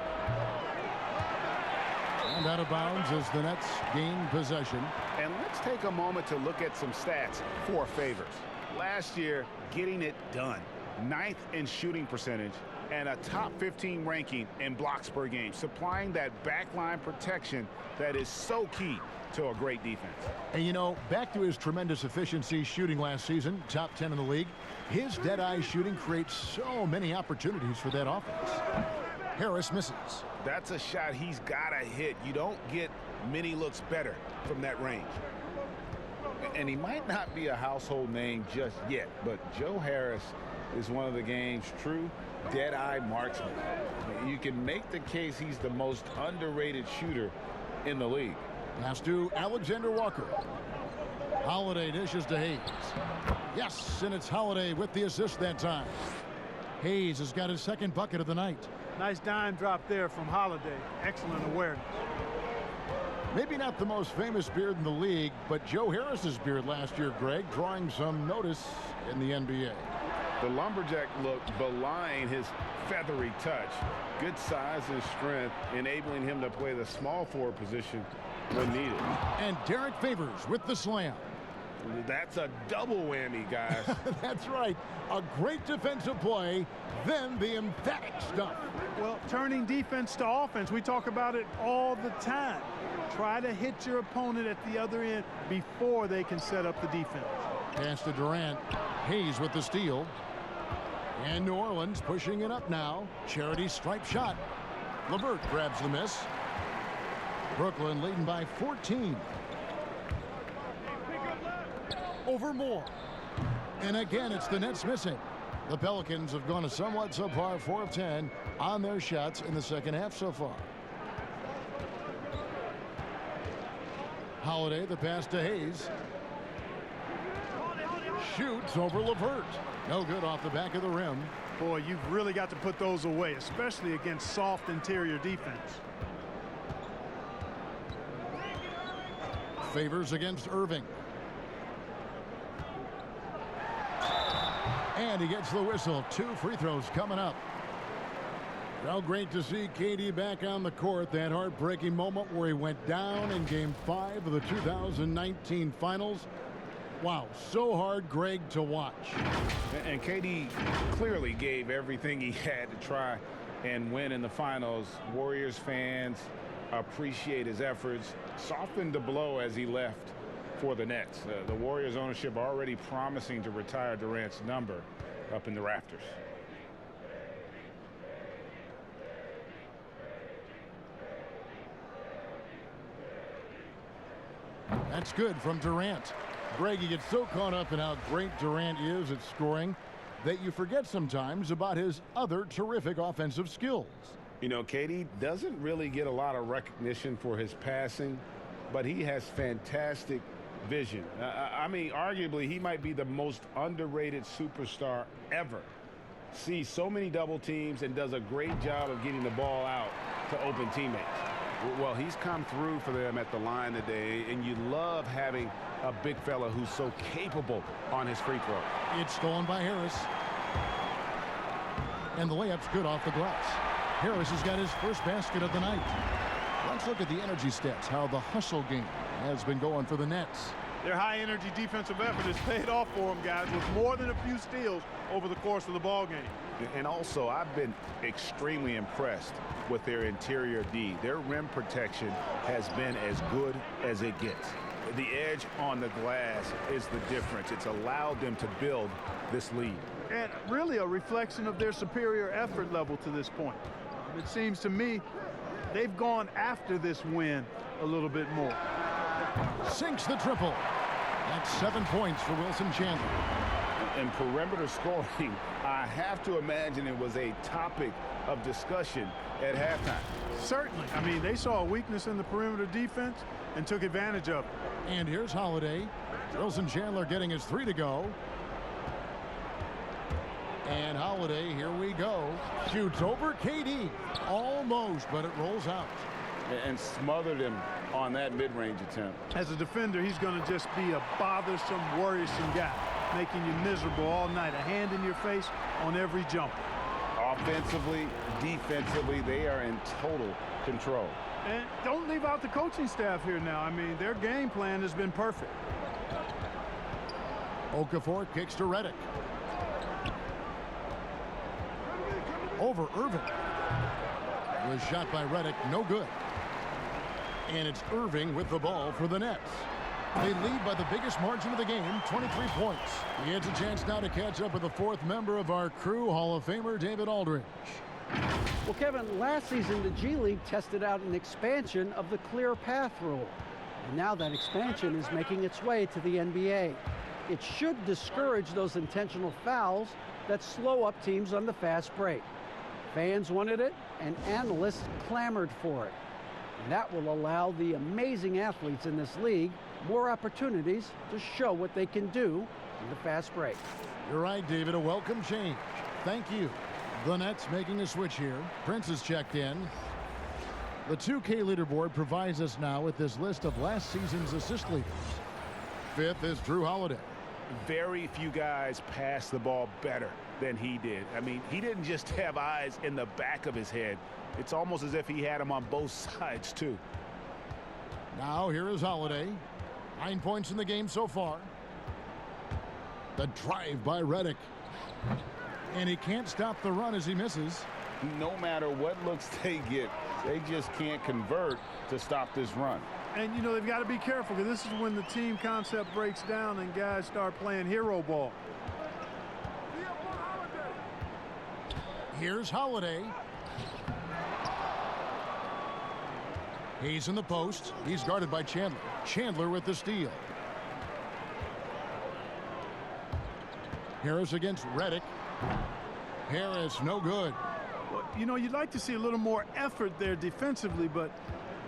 And out of bounds as the Nets gain possession. And let's take a moment to look at some stats for Favors. Last year, getting it done. 9th in shooting percentage and a top 15 ranking in blocks per game, supplying that backline protection that is so key to a great defense. And you know, back to his tremendous efficiency shooting last season, top 10 in the league, his dead-eye shooting creates so many opportunities for that offense. Harris misses. That's a shot he's got to hit. You don't get many looks better from that range. And he might not be a household name just yet, but Joe Harris is one of the game's true dead-eye marksmen. You can make the case he's the most underrated shooter in the league. Pass to Alexander Walker. Holiday dishes to Hayes. Yes, and it's Holiday with the assist that time. Hayes has got his second bucket of the night. Nice dime drop there from Holiday. Excellent awareness. Maybe not the most famous beard in the league, but Joe Harris's beard last year, Greg, drawing some notice in the NBA. The lumberjack look belying his feathery touch. Good size and strength, enabling him to play the small forward position when needed. And Derek Favors with the slam. That's a double whammy, guys. That's right. A great defensive play, then the emphatic stuff. Well, turning defense to offense, we talk about it all the time. Try to hit your opponent at the other end before they can set up the defense. Pass to Durant. Hayes with the steal. And New Orleans pushing it up now. Charity stripe shot. LeVert grabs the miss. Brooklyn leading by 14. Over Moore. And again, it's the Nets missing. The Pelicans have gone a somewhat subpar 4 of 10 on their shots in the second half so far. Holiday, the pass to Hayes. Shoots over LeVert. No good off the back of the rim. Boy, you've really got to put those away, especially against soft interior defense. Favors against Irving. And he gets the whistle. 2 free throws coming up. Well, great to see KD back on the court. That heartbreaking moment where he went down in Game 5 of the 2019 Finals. Wow, so hard, Greg, to watch. And KD clearly gave everything he had to try and win in the finals. Warriors fans appreciate his efforts. Softened the blow as he left for the Nets. The Warriors ownership already promising to retire Durant's number up in the rafters. That's good from Durant. Greg, you get so caught up in how great Durant is at scoring that you forget sometimes about his other terrific offensive skills. You know, KD doesn't really get a lot of recognition for his passing, but he has fantastic vision. I mean, arguably, he might be the most underrated superstar ever. Sees so many double teams and does a great job of getting the ball out to open teammates. Well, he's come through for them at the line today, and you love having a big fella who's so capable on his free throw. It's stolen by Harris. And the layup's good off the glass. Harris has got his first basket of the night. Let's look at the energy stats, how the hustle game has been going for the Nets. Their high-energy defensive effort has paid off for them, guys, with more than a few steals over the course of the ball game. And also, I've been extremely impressed with their interior D. Their rim protection has been as good as it gets. The edge on the glass is the difference. It's allowed them to build this lead. And really a reflection of their superior effort level to this point. It seems to me they've gone after this win a little bit more. Sinks the triple. That's 7 points for Wilson Chandler. And perimeter scoring, I have to imagine it was a topic of discussion at halftime. Certainly. I mean, they saw a weakness in the perimeter defense and took advantage of it. And here's Holiday. Wilson Chandler getting his 3 to go. And Holiday, here we go. Shoots over KD. Almost, but it rolls out. And smothered him on that mid-range attempt. As a defender, he's going to just be a bothersome, worrisome guy, making you miserable all night. A hand in your face on every jumper. Offensively, defensively, they are in total control. And don't leave out the coaching staff here now. I mean, their game plan has been perfect. Okafor kicks to Redick. Over Irving. Was shot by Redick, no good. And it's Irving with the ball for the Nets. They lead by the biggest margin of the game, 23 points. He has a chance now to catch up with the fourth member of our crew, Hall of Famer David Aldridge. Well, Kevin, last season the G League tested out an expansion of the clear path rule. And now that expansion is making its way to the NBA. It should discourage those intentional fouls that slow up teams on the fast break. Fans wanted it, and analysts clamored for it. And that will allow the amazing athletes in this league more opportunities to show what they can do in the fast break. You're right, David. A welcome change. Thank you. The Nets making a switch here. Prince is checked in. The 2K leaderboard provides us now with this list of last season's assist leaders. 5th is Drew Holiday. Very few guys pass the ball better than he did. I mean, he didn't just have eyes in the back of his head. It's almost as if he had them on both sides, too. Now here is Holiday. 9 points in the game so far. The drive by Redick. And he can't stop the run as he misses. No matter what looks they get, they just can't convert to stop this run. And, you know, they've got to be careful because this is when the team concept breaks down and guys start playing hero ball. Here's Holiday. He's in the post. He's guarded by Chandler. Chandler with the steal. Harris against Redick. Harris, no good. Well, you know, you'd like to see a little more effort there defensively, but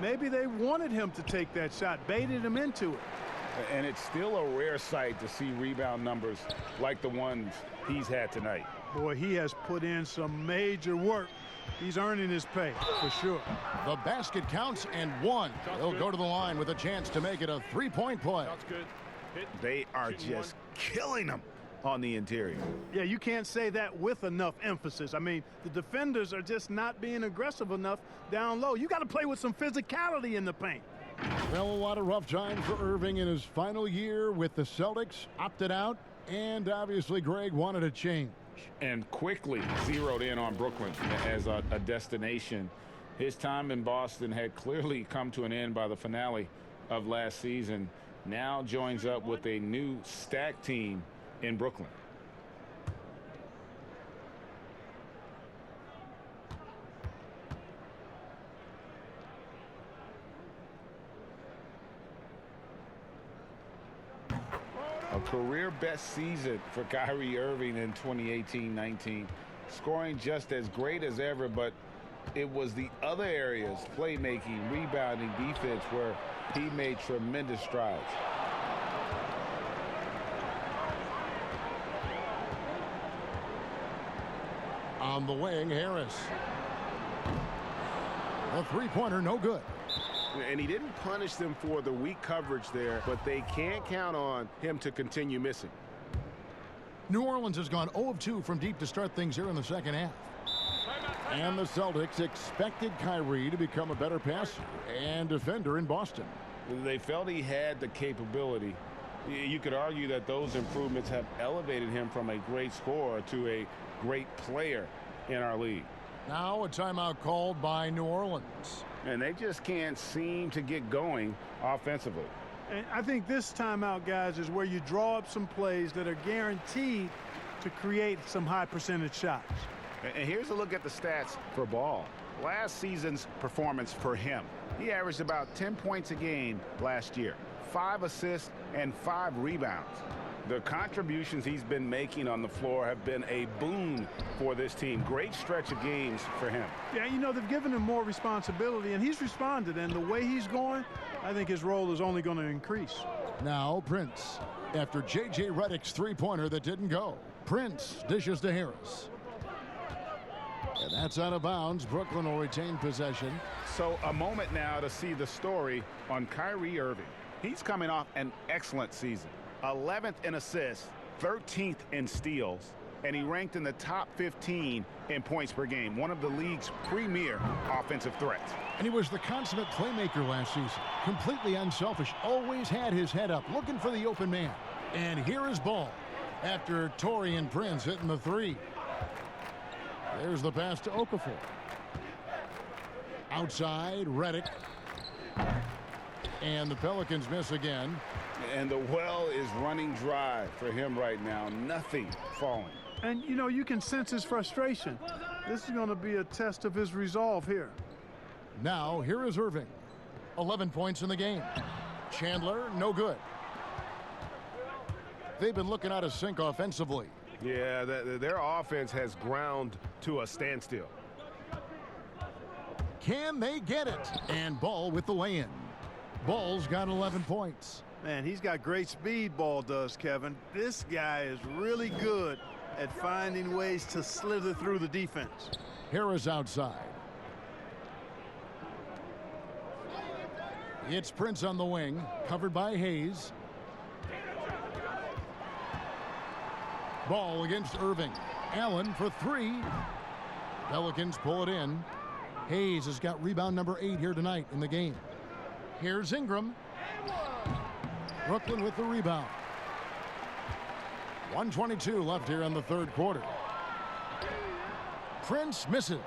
maybe they wanted him to take that shot, baited him into it. And it's still a rare sight to see rebound numbers like the ones he's had tonight. Boy, he has put in some major work. He's earning his pay, for sure. The basket counts and one. They'll go to the line with a chance to make it a three-point play. They are just killing him on the interior. Yeah, you can't say that with enough emphasis. I mean, the defenders are just not being aggressive enough down low. You got to play with some physicality in the paint. Well, a lot of rough time for Irving in his final year with the Celtics. Opted out, and obviously Greg wanted a change. And quickly zeroed in on Brooklyn as a destination. His time in Boston had clearly come to an end by the finale of last season. Now joins up with a new stacked team in Brooklyn. A career best season for Kyrie Irving in 2018-19. Scoring just as great as ever, but it was the other areas, playmaking, rebounding, defense, where he made tremendous strides. On the wing, Harris. A three-pointer, no good. And he didn't punish them for the weak coverage there, but they can't count on him to continue missing. New Orleans has gone 0 of 2 from deep to start things here in the second half. And the Celtics expected Kyrie to become a better passer and defender in Boston. They felt he had the capability. You could argue that those improvements have elevated him from a great scorer to a great player in our league. Now a timeout called by New Orleans. And they just can't seem to get going offensively. And I think this timeout, guys, is where you draw up some plays that are guaranteed to create some high percentage shots. And here's a look at the stats for Ball. Last season's performance for him. He averaged about 10 points a game last year, 5 assists and 5 rebounds. The contributions he's been making on the floor have been a boon for this team. Great stretch of games for him. Yeah, you know, they've given him more responsibility, and he's responded. And the way he's going, I think his role is only going to increase. Now Prince, after J.J. Redick's three-pointer that didn't go. Prince dishes to Harris. And that's out of bounds. Brooklyn will retain possession. So a moment now to see the story on Kyrie Irving. He's coming off an excellent season. 11th in assists, 13th in steals, and he ranked in the top 15 in points per game, one of the league's premier offensive threats. And he was the consummate playmaker last season. Completely unselfish, always had his head up, looking for the open man. And here is Ball after Taurean Prince hitting the three. There's the pass to Okafor. Outside, Redick. And the Pelicans miss again. And the well is running dry for him right now. Nothing falling. And, you know, you can sense his frustration. This is going to be a test of his resolve here. Now, here is Irving. 11 points in the game. Chandler, no good. They've been looking out of sync offensively. Yeah, their offense has ground to a standstill. Can they get it? And Ball with the lay-in. Ball's got 11 points. Man, he's got great speed, Ball does, Kevin. This guy is really good at finding ways to slither through the defense. Harris outside. It's Prince on the wing, covered by Hayes. Ball against Irving. Allen for three. Pelicans pull it in. Hayes has got rebound number 8 here tonight in the game. Here's Ingram. Brooklyn with the rebound. 1:22 left here in the third quarter. Prince misses.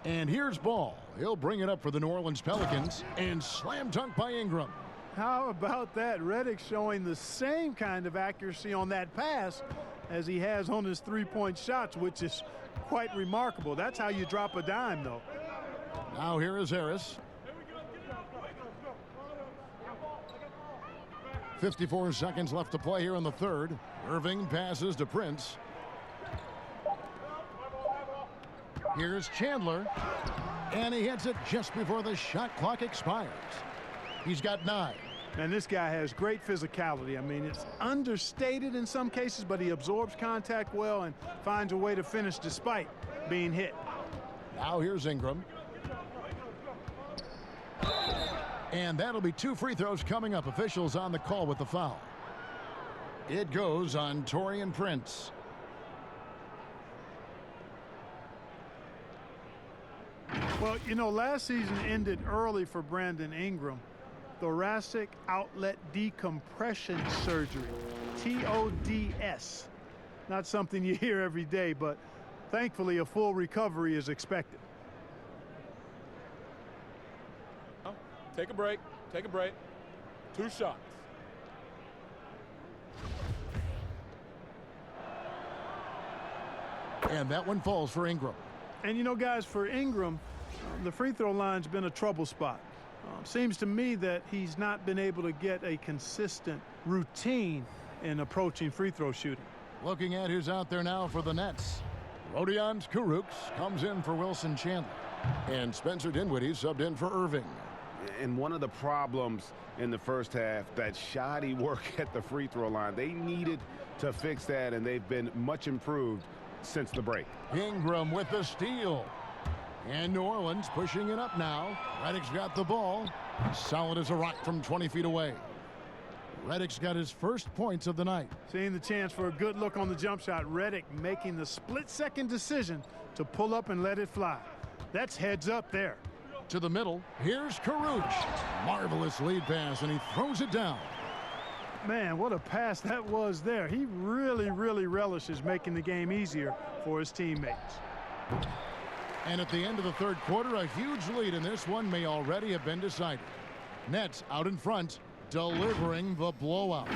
And here's Ball. He'll bring it up for the New Orleans Pelicans. And slam dunk by Ingram. How about that? Redick showing the same kind of accuracy on that pass as he has on his three-point shots, which is quite remarkable. That's how you drop a dime, though. Now here is Harris. 54 seconds left to play here in the third. Irving passes to Prince. Here's Chandler. And he hits it just before the shot clock expires. He's got 9. And this guy has great physicality. I mean, it's understated in some cases, but he absorbs contact well and finds a way to finish despite being hit. Now here's Ingram. And that'll be 2 free throws coming up. Officials on the call with the foul. It goes on Taurean Prince. Well, you know, last season ended early for Brandon Ingram. Thoracic outlet decompression surgery, TODS. Not something you hear every day, but thankfully a full recovery is expected. Take a break. Take a break. 2 shots. And that one falls for Ingram. And you know, guys, for Ingram, the free throw line's been a trouble spot. Seems to me that he's not been able to get a consistent routine in approaching free throw shooting. Looking at who's out there now for the Nets. Rodion Kurucs comes in for Wilson Chandler. And Spencer Dinwiddie subbed in for Irving. And one of the problems in the first half, that shoddy work at the free throw line. They needed to fix that, and they've been much improved since the break. Ingram with the steal. And New Orleans pushing it up now. Redick's got the ball. Solid as a rock from 20 feet away. Redick's got his first points of the night. Seeing the chance for a good look on the jump shot. Redick making the split-second decision to pull up and let it fly. That's heads up there. To the middle. Here's Kurucs. Marvelous lead pass, and he throws it down. Man, what a pass that was there. He really relishes making the game easier for his teammates. And at the end of the third quarter, a huge lead in this one may already have been decided. Nets out in front, delivering the blowout.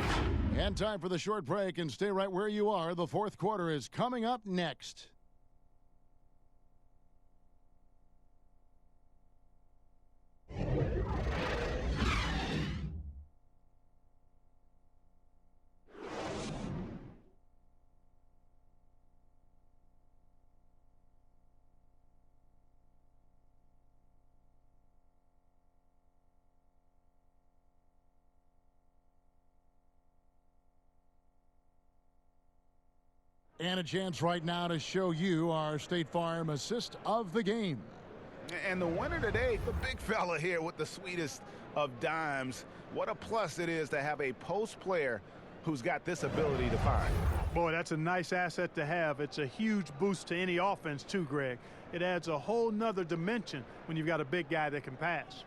And time for the short break, and stay right where you are. The fourth quarter is coming up next. And a chance right now to show you our State Farm assist of the game. And the winner today, the big fella here with the sweetest of dimes. What a plus it is to have a post player who's got this ability to find. Boy, that's a nice asset to have. It's a huge boost to any offense too, Greg. It adds a whole nother dimension when you've got a big guy that can pass.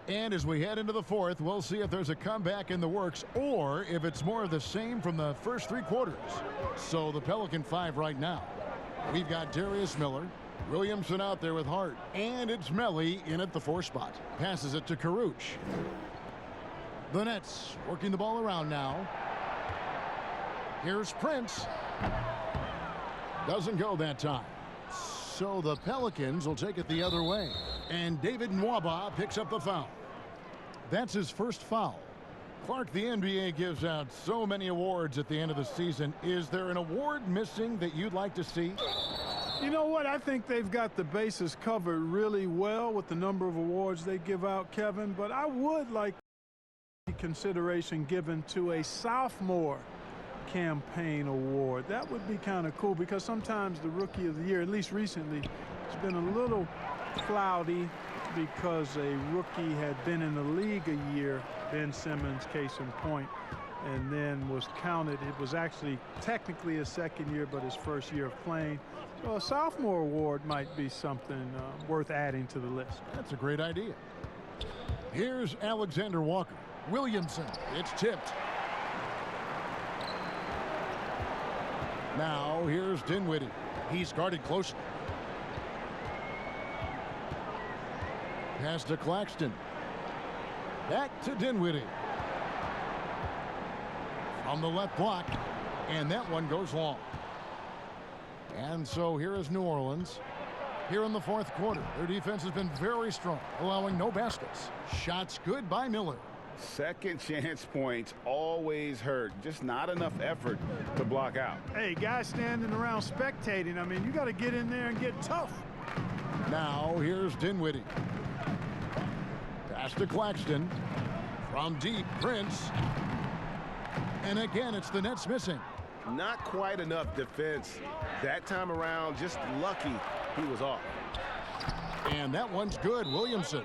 And as we head into the fourth, we'll see if there's a comeback in the works or if it's more of the same from the first 3 quarters. So the Pelican 5 right now. We've got Darius Miller, Williamson out there with Hart, and it's Melly in at the 4 spot. Passes it to Kurucs. The Nets working the ball around now. Here's Prince. Doesn't go that time. So the Pelicans will take it the other way. And David Nwaba picks up the foul. That's his first foul. Clark, the NBA gives out so many awards at the end of the season. Is there an award missing that you'd like to see? You know what? I think they've got the bases covered really well with the number of awards they give out, Kevin. But I would like consideration given to a sophomore campaign award. That would be kind of cool because sometimes the rookie of the year, at least recently, it's been a little cloudy because a rookie had been in the league a year, Ben Simmons, case in point, and then was counted. It was actually technically his second year, but his first year of playing. So a sophomore award might be something worth adding to the list. That's a great idea. Here's Alexander Walker. Williamson, it's tipped. Now here's Dinwiddie. He's guarded closely. Pass to Claxton. Back to Dinwiddie. From the left block. And that one goes long. And so here is New Orleans. Here in the fourth quarter. Their defense has been very strong, allowing no baskets. Shots good by Miller. Second chance points always hurt. Just not enough effort to block out. Hey, guys standing around spectating, I mean, you got to get in there and get tough. Now here's Dinwiddie. Pass to Claxton. From deep, Prince. And again, it's the Nets missing. Not quite enough defense. That time around, just lucky he was off. And that one's good, Williamson.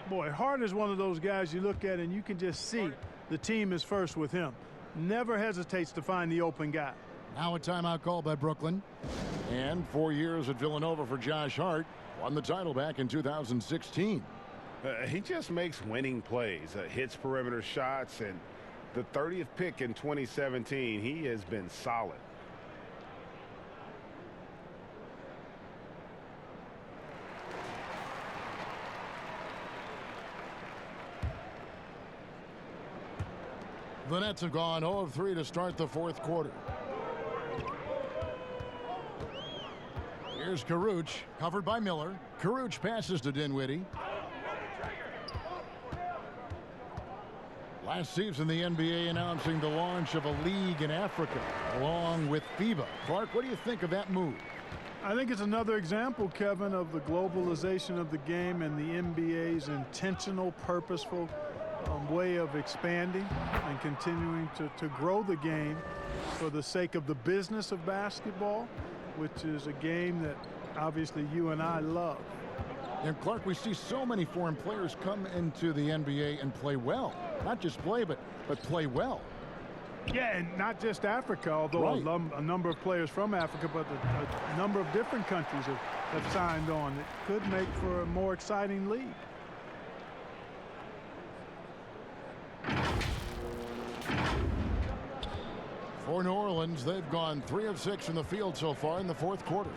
Boy, Hart is one of those guys you look at and you can just see the team is first with him. Never hesitates to find the open guy. Now a timeout called by Brooklyn. And 4 years at Villanova for Josh Hart. Won the title back in 2016. He just makes winning plays, hits perimeter shots, and the 30th pick in 2017, he has been solid. The Nets have gone 0 of 3 to start the fourth quarter. Here's Caruch, covered by Miller. Caruch passes to Dinwiddie. Last season, the NBA announcing the launch of a league in Africa, along with FIBA. Clark, what do you think of that move? I think it's another example, Kevin, of the globalization of the game and the NBA's intentional, purposeful way of expanding and continuing to grow the game for the sake of the business of basketball, which is a game that obviously you and I love. And Clark, we see so many foreign players come into the NBA and play well. Not just play, but play well. Yeah, and not just Africa, although right. a number of players from Africa, but a number of different countries have signed on. It could make for a more exciting league. For New Orleans, they've gone 3 of 6 from the field so far in the fourth quarter.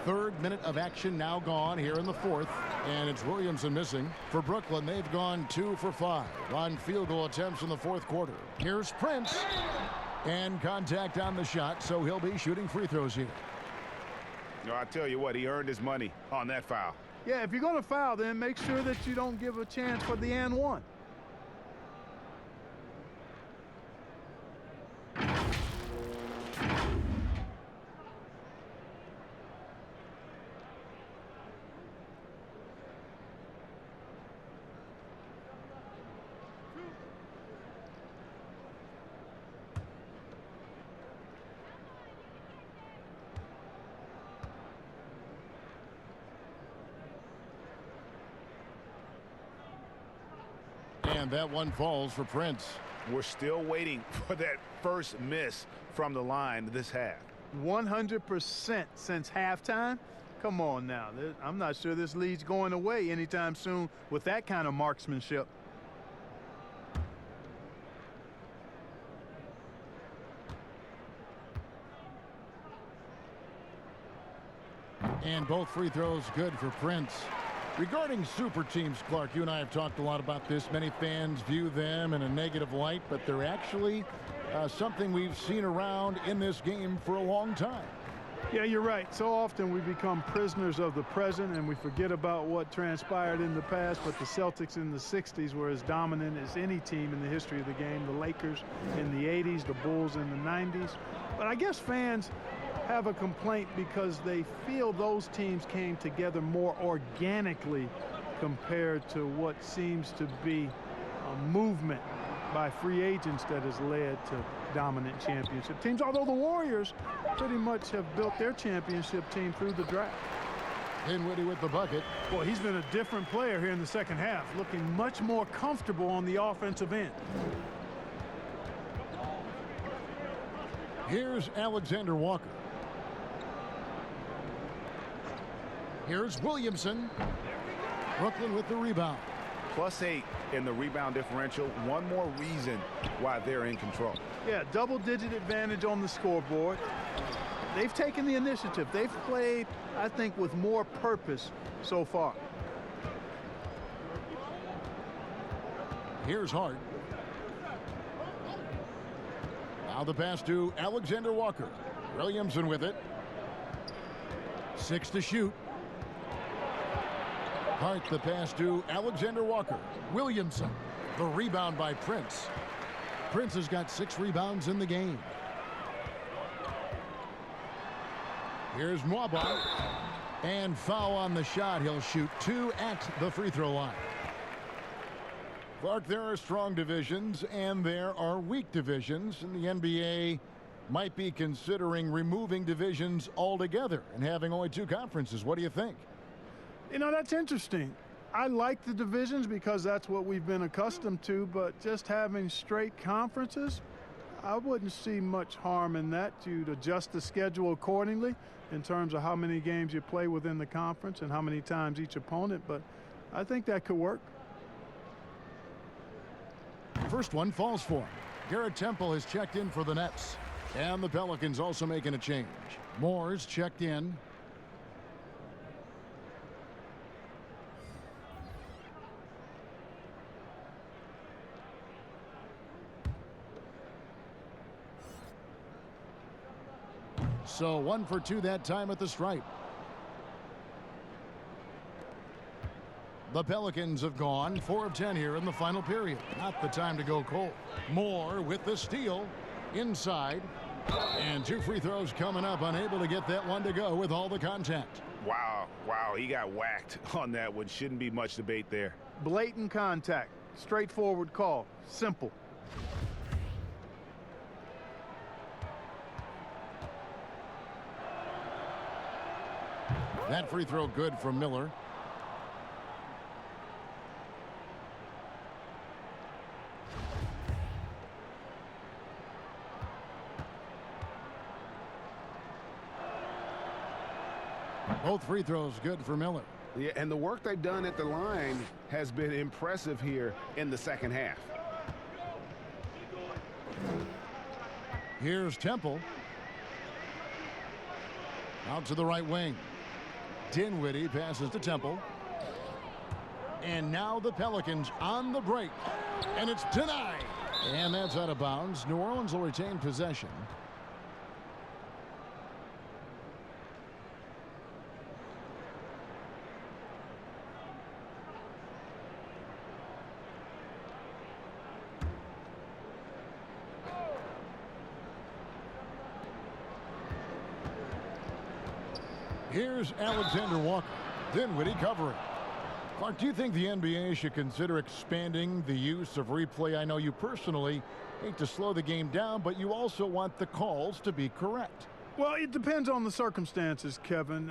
Third minute of action now gone here in the fourth, and it's Williamson missing. For Brooklyn, they've gone 2 for 5 on field goal attempts in the fourth quarter. Here's Prince, and contact on the shot, so he'll be shooting free throws here. No, I tell you what, he earned his money on that foul. Yeah, if you're going to foul, then make sure that you don't give a chance for the and one. And that one falls for Prince. We're still waiting for that first miss from the line this half. 100% since halftime. Come on now. I'm not sure this lead's going away anytime soon with that kind of marksmanship. And both free throws good for Prince. Regarding super teams, Clark, you and I have talked a lot about this. Many fans view them in a negative light, but they're actually something we've seen around in this game for a long time. Yeah, you're right. So often we become prisoners of the present and we forget about what transpired in the past, but the Celtics in the 60s were as dominant as any team in the history of the game. The Lakers in the 80s, the Bulls in the 90s. But I guess fans have a complaint because they feel those teams came together more organically compared to what seems to be a movement by free agents that has led to dominant championship teams, although the Warriors pretty much have built their championship team through the draft. Dinwiddie with the bucket. Well, he's been a different player here in the second half, looking much more comfortable on the offensive end. Here's Alexander Walker. Here's Williamson. Brooklyn with the rebound. +8 in the rebound differential. One more reason why they're in control. Yeah, double-digit advantage on the scoreboard. They've taken the initiative. They've played, I think, with more purpose so far. Here's Hart. Now the pass to Alexander Walker. Williamson with it. 6 to shoot. Hart the pass to Alexander Walker. Williamson. The rebound by Prince. Prince has got 6 rebounds in the game. Here's Mwaba. And foul on the shot. He'll shoot 2 at the free throw line. Clark, there are strong divisions and there are weak divisions, and the NBA might be considering removing divisions altogether and having only 2 conferences. What do you think? You know, that's interesting. I like the divisions because that's what we've been accustomed to, but just having straight conferences, I wouldn't see much harm in that. You'd adjust the schedule accordingly in terms of how many games you play within the conference and how many times each opponent, but I think that could work. First one falls for him. Garrett Temple has checked in for the Nets. And the Pelicans also making a change. Moore's checked in. So 1 for 2 that time at the stripe. The Pelicans have gone 4 of 10 here in the final period. Not the time to go cold. Moore with the steal inside. And 2 free throws coming up, unable to get that one to go with all the contact. Wow, he got whacked on that one. Shouldn't be much debate there. Blatant contact, straightforward call, simple. That free throw good from Miller. Both free throws good for Miller. Yeah, and the work they've done at the line has been impressive here in the second half. Here's Temple. Out to the right wing. Dinwiddie passes to Temple. And now the Pelicans on the break. And it's denied. And that's out of bounds. New Orleans will retain possession. Here's Alexander Walker. Dinwiddie covering. Clark, do you think the NBA should consider expanding the use of replay? I know you personally hate to slow the game down, but you also want the calls to be correct. Well, it depends on the circumstances, Kevin.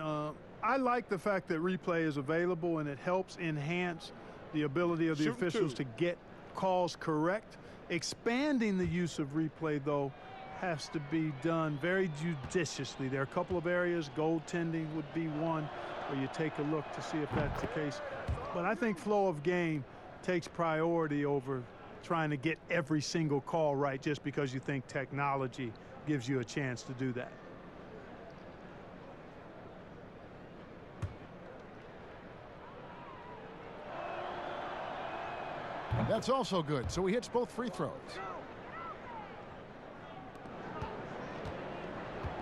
I like the fact that replay is available and it helps enhance the ability of the officials to get calls correct. Expanding the use of replay, though, has to be done very judiciously. There are a couple of areas, goaltending would be one, where you take a look to see if that's the case. But I think flow of game takes priority over trying to get every single call right just because you think technology gives you a chance to do that. That's also good. So he hits both free throws.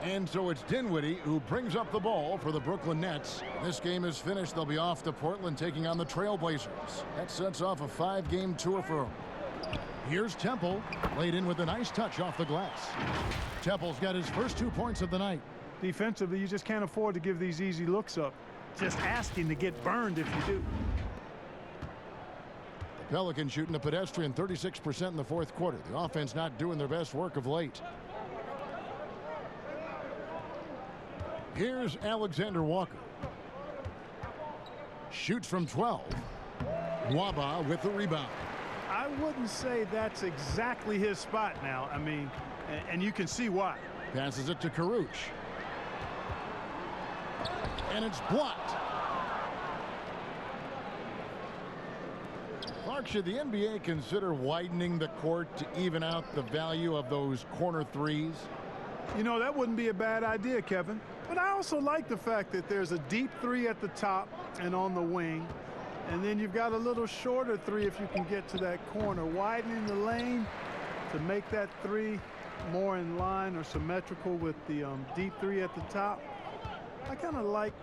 And so it's Dinwiddie who brings up the ball for the Brooklyn Nets. This game is finished. They'll be off to Portland taking on the Trailblazers. That sets off a 5-game tour for them. Here's Temple, laid in with a nice touch off the glass. Temple's got his first 2 points of the night. Defensively, you just can't afford to give these easy looks up. Just asking to get burned if you do. The Pelicans shooting a pedestrian 36% in the fourth quarter. The offense not doing their best work of late. Here's Alexander Walker. Shoots from 12. Waba with the rebound. I wouldn't say that's exactly his spot now. I mean, and you can see why. Passes it to Karuch. And it's blocked. Clark, should the NBA consider widening the court to even out the value of those corner threes? You know, that wouldn't be a bad idea, Kevin. But I also like the fact that there's a deep three at the top and on the wing. And then you've got a little shorter three if you can get to that corner. Widening the lane to make that three more in line or symmetrical with the deep three at the top. I kind of like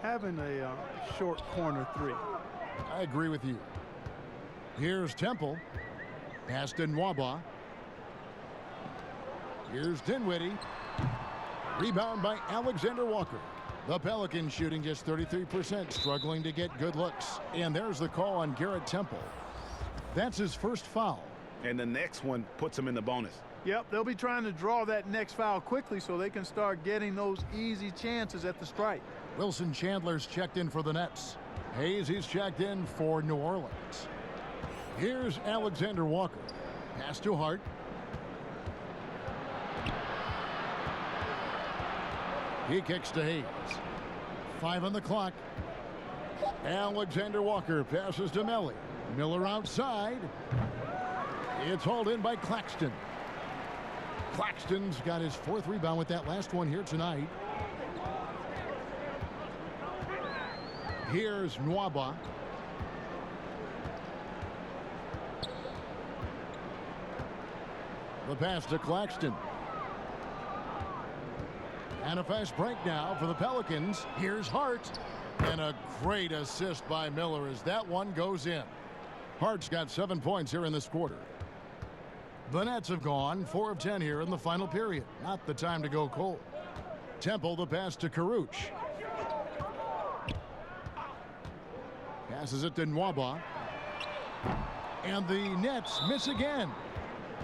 having a short corner three. I agree with you. Here's Temple. Pass to Nwaba. Here's Dinwiddie. Rebound by Alexander Walker. The Pelicans shooting just 33%, struggling to get good looks. And there's the call on Garrett Temple. That's his first foul. And the next one puts him in the bonus. Yep, they'll be trying to draw that next foul quickly so they can start getting those easy chances at the stripe. Wilson Chandler's checked in for the Nets. Hayes, he's checked in for New Orleans. Here's Alexander Walker. Pass to Hart. He kicks to Hayes. 5 on the clock. Alexander Walker passes to Melly. Miller outside. It's hauled in by Claxton. Claxton's got his 4th rebound with that last one here tonight. Here's Nwaba. The pass to Claxton. And a fast break now for the Pelicans. Here's Hart. And a great assist by Miller as that one goes in. Hart's got 7 points here in this quarter. The Nets have gone 4 of 10 here in the final period. Not the time to go cold. Temple, the pass to Karuch. Passes it to Nwaba. And the Nets miss again.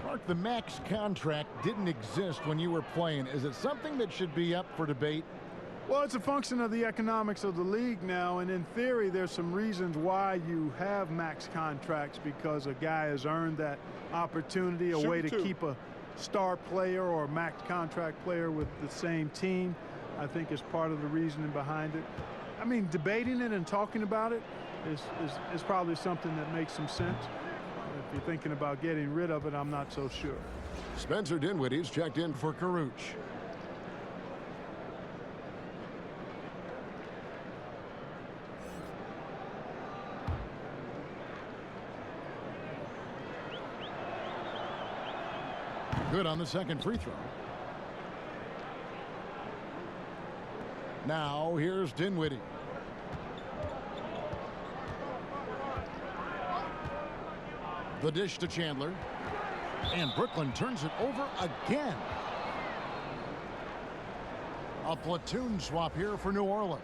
Mark, the max contract didn't exist when you were playing. Is it something that should be up for debate? Well, it's a function of the economics of the league now, and in theory, there's some reasons why you have max contracts, because a guy has earned that opportunity, a way to keep a star player or a max contract player with the same team, I think is part of the reasoning behind it. I mean, debating it and talking about it is probably something that makes some sense. If you're thinking about getting rid of it, I'm not so sure. Spencer Dinwiddie's checked in for Karuch. Good on the second free throw. Now here's Dinwiddie. The dish to Chandler. And Brooklyn turns it over again. A platoon swap here for New Orleans.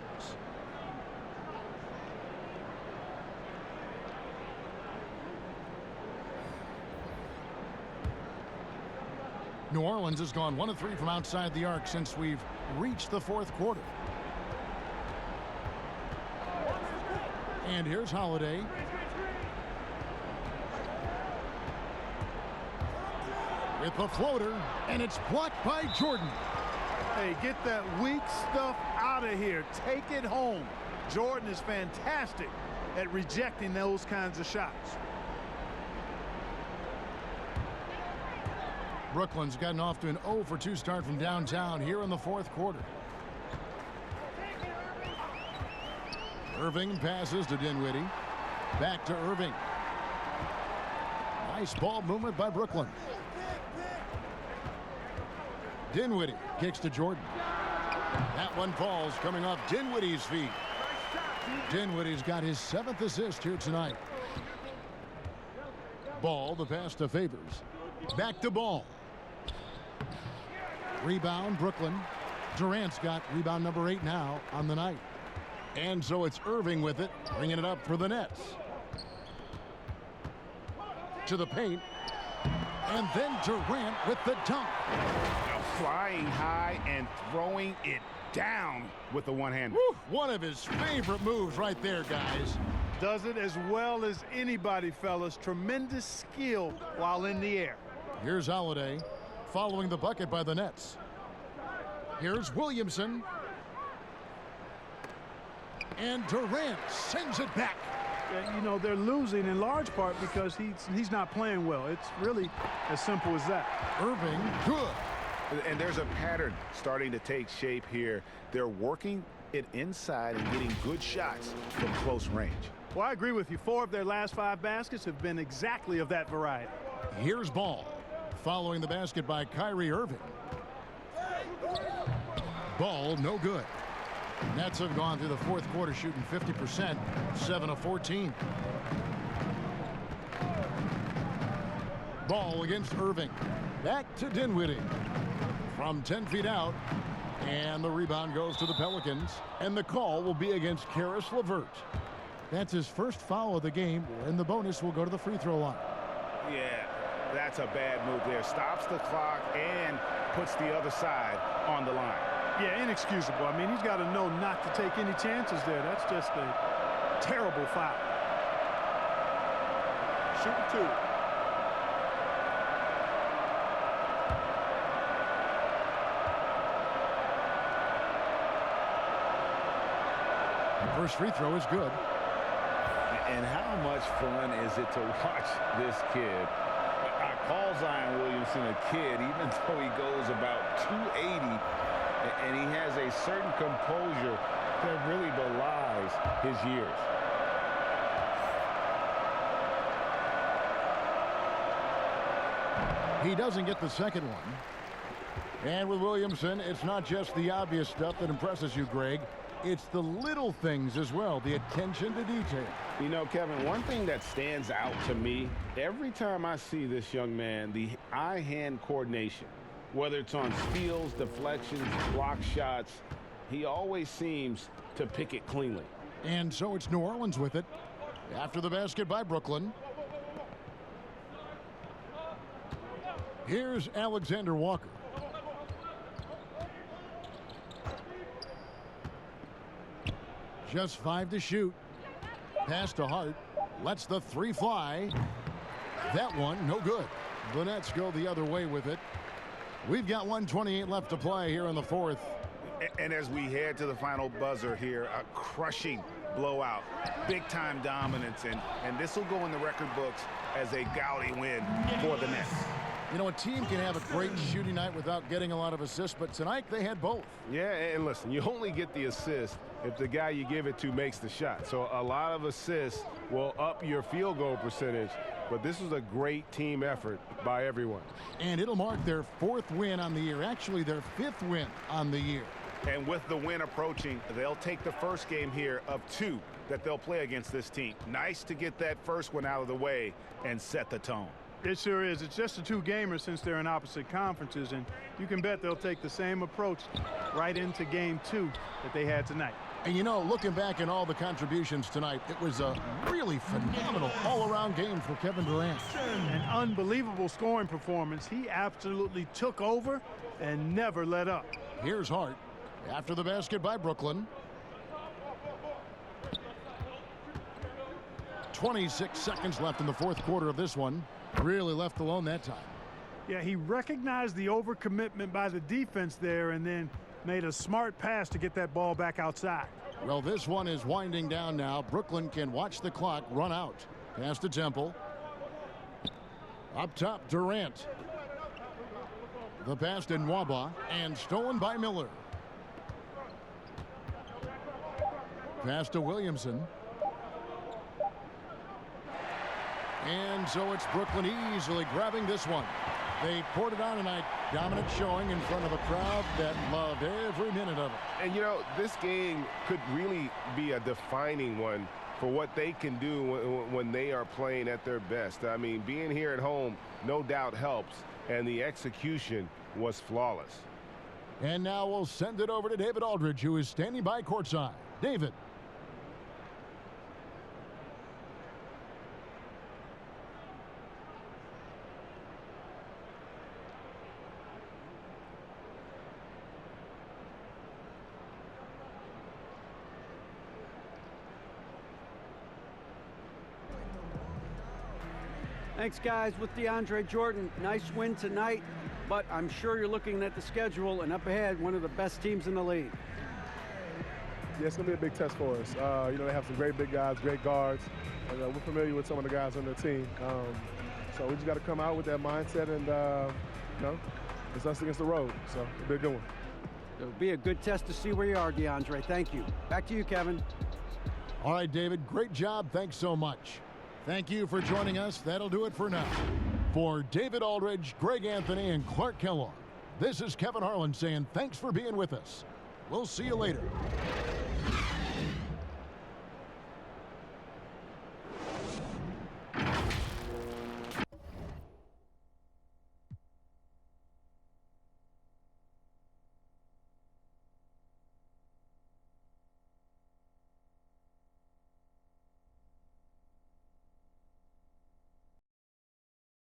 New Orleans has gone 1 of 3 from outside the arc since we've reached the 4th quarter. And here's Holiday. With the floater, and it's blocked by Jordan. Hey, get that weak stuff out of here. Take it home. Jordan is fantastic at rejecting those kinds of shots. Brooklyn's gotten off to an 0 for 2 start from downtown here in the 4th quarter. Irving passes to Dinwiddie. Back to Irving. Nice ball movement by Brooklyn. Dinwiddie kicks to Jordan. That one falls coming off Dinwiddie's feet. Dinwiddie's got his 7th assist here tonight. Ball, the pass to Favors. Back to Ball. Rebound, Brooklyn. Durant's got rebound number 8 now on the night. And so it's Irving with it, bringing it up for the Nets. To the paint. And then Durant with the dunk. Now flying high and throwing it down with the one-hander. One of his favorite moves right there, guys. Does it as well as anybody, fellas. Tremendous skill while in the air. Here's Holiday following the bucket by the Nets. Here's Williamson. And Durant sends it back. You know, they're losing in large part because he's not playing well. It's really as simple as that. Irving, good. And there's a pattern starting to take shape here. They're working it inside and getting good shots from close range. Well, I agree with you. 4 of their last 5 baskets have been exactly of that variety. Here's Ball following the basket by Kyrie Irving. Ball, no good. Nets have gone through the 4th quarter shooting 50%, 7 of 14. Ball against Irving. Back to Dinwiddie. From 10 feet out. And the rebound goes to the Pelicans. And the call will be against Karis LeVert. That's his first foul of the game, and the bonus will go to the free throw line. Yeah, that's a bad move there. Stops the clock and puts the other side on the line. Yeah, inexcusable. I mean, he's got to know not to take any chances there. That's just a Terrible foul. Shooting 2. First free throw is good. And how much fun is it to watch this kid? I call Zion Williamson a kid, even though he goes about 280, and he has a certain composure that really belies his years. He doesn't get the second one. And with Williamson, it's not just the obvious stuff that impresses you, Greg. It's the little things as well, the attention to detail. You know, Kevin, one thing that stands out to me, every time I see this young man, the eye-hand coordination, whether it's on steals, deflections, block shots, he always seems to pick it cleanly. And so it's New Orleans with it. After the basket by Brooklyn. Here's Alexander Walker. Just 5 to shoot. Pass to Hart. Lets the 3 fly. That one, no good. The Nets go the other way with it. We've got 1:28 left to play here in the fourth. And as we head to the final buzzer here, a crushing blowout, big-time dominance, and this will go in the record books as a gaudy win for the Nets. You know, a team can have a great shooting night without getting a lot of assists, but tonight they had both. Yeah, and listen, you only get the assist if the guy you give it to makes the shot. So a lot of assists will up your field goal percentage, but this was a great team effort by everyone. And it'll mark their 4th win on the year, actually their 5th win on the year. And with the win approaching, they'll take the first game here of 2 that they'll play against this team. Nice to get that first one out of the way and set the tone. It sure is. It's just a 2-gamer since they're in opposite conferences, and you can bet they'll take the same approach right into game 2 that they had tonight. And you know, looking back at all the contributions tonight, it was a really phenomenal all-around game for Kevin Durant. An unbelievable scoring performance. He absolutely took over and never let up. Here's Hart after the basket by Brooklyn. 26 seconds left in the fourth quarter of this one. Really left alone that time. Yeah, he recognized the overcommitment by the defense there and then made a smart pass to get that ball back outside. Well, this one is winding down now. Brooklyn can watch the clock run out. Pass to Temple. Up top, Durant. The pass to Nwaba and stolen by Miller. Pass to Williamson. And so it's Brooklyn easily grabbing this one. They poured it on tonight. Dominant showing in front of a crowd that loved every minute of it. And, you know, this game could really be a defining one for what they can do when they are playing at their best. I mean, being here at home no doubt helps, and the execution was flawless. And now we'll send it over to David Aldridge, who is standing by courtside. David. Thanks, guys. With DeAndre Jordan, nice win tonight, but I'm sure you're looking at the schedule and up ahead, one of the best teams in the league. Yeah, it's going to be a big test for us. You know, they have some great big guys, great guards, and we're familiar with some of the guys on their team. So we just got to come out with that mindset and, you know, it's us against the road. So it'll be a good one. It'll be a good test to see where you are, DeAndre. Thank you. Back to you, Kevin. All right, David, great job. Thanks so much. Thank you for joining us. That'll do it for now. For David Aldridge, Greg Anthony, and Clark Kellogg, this is Kevin Harlan saying thanks for being with us. We'll see you later.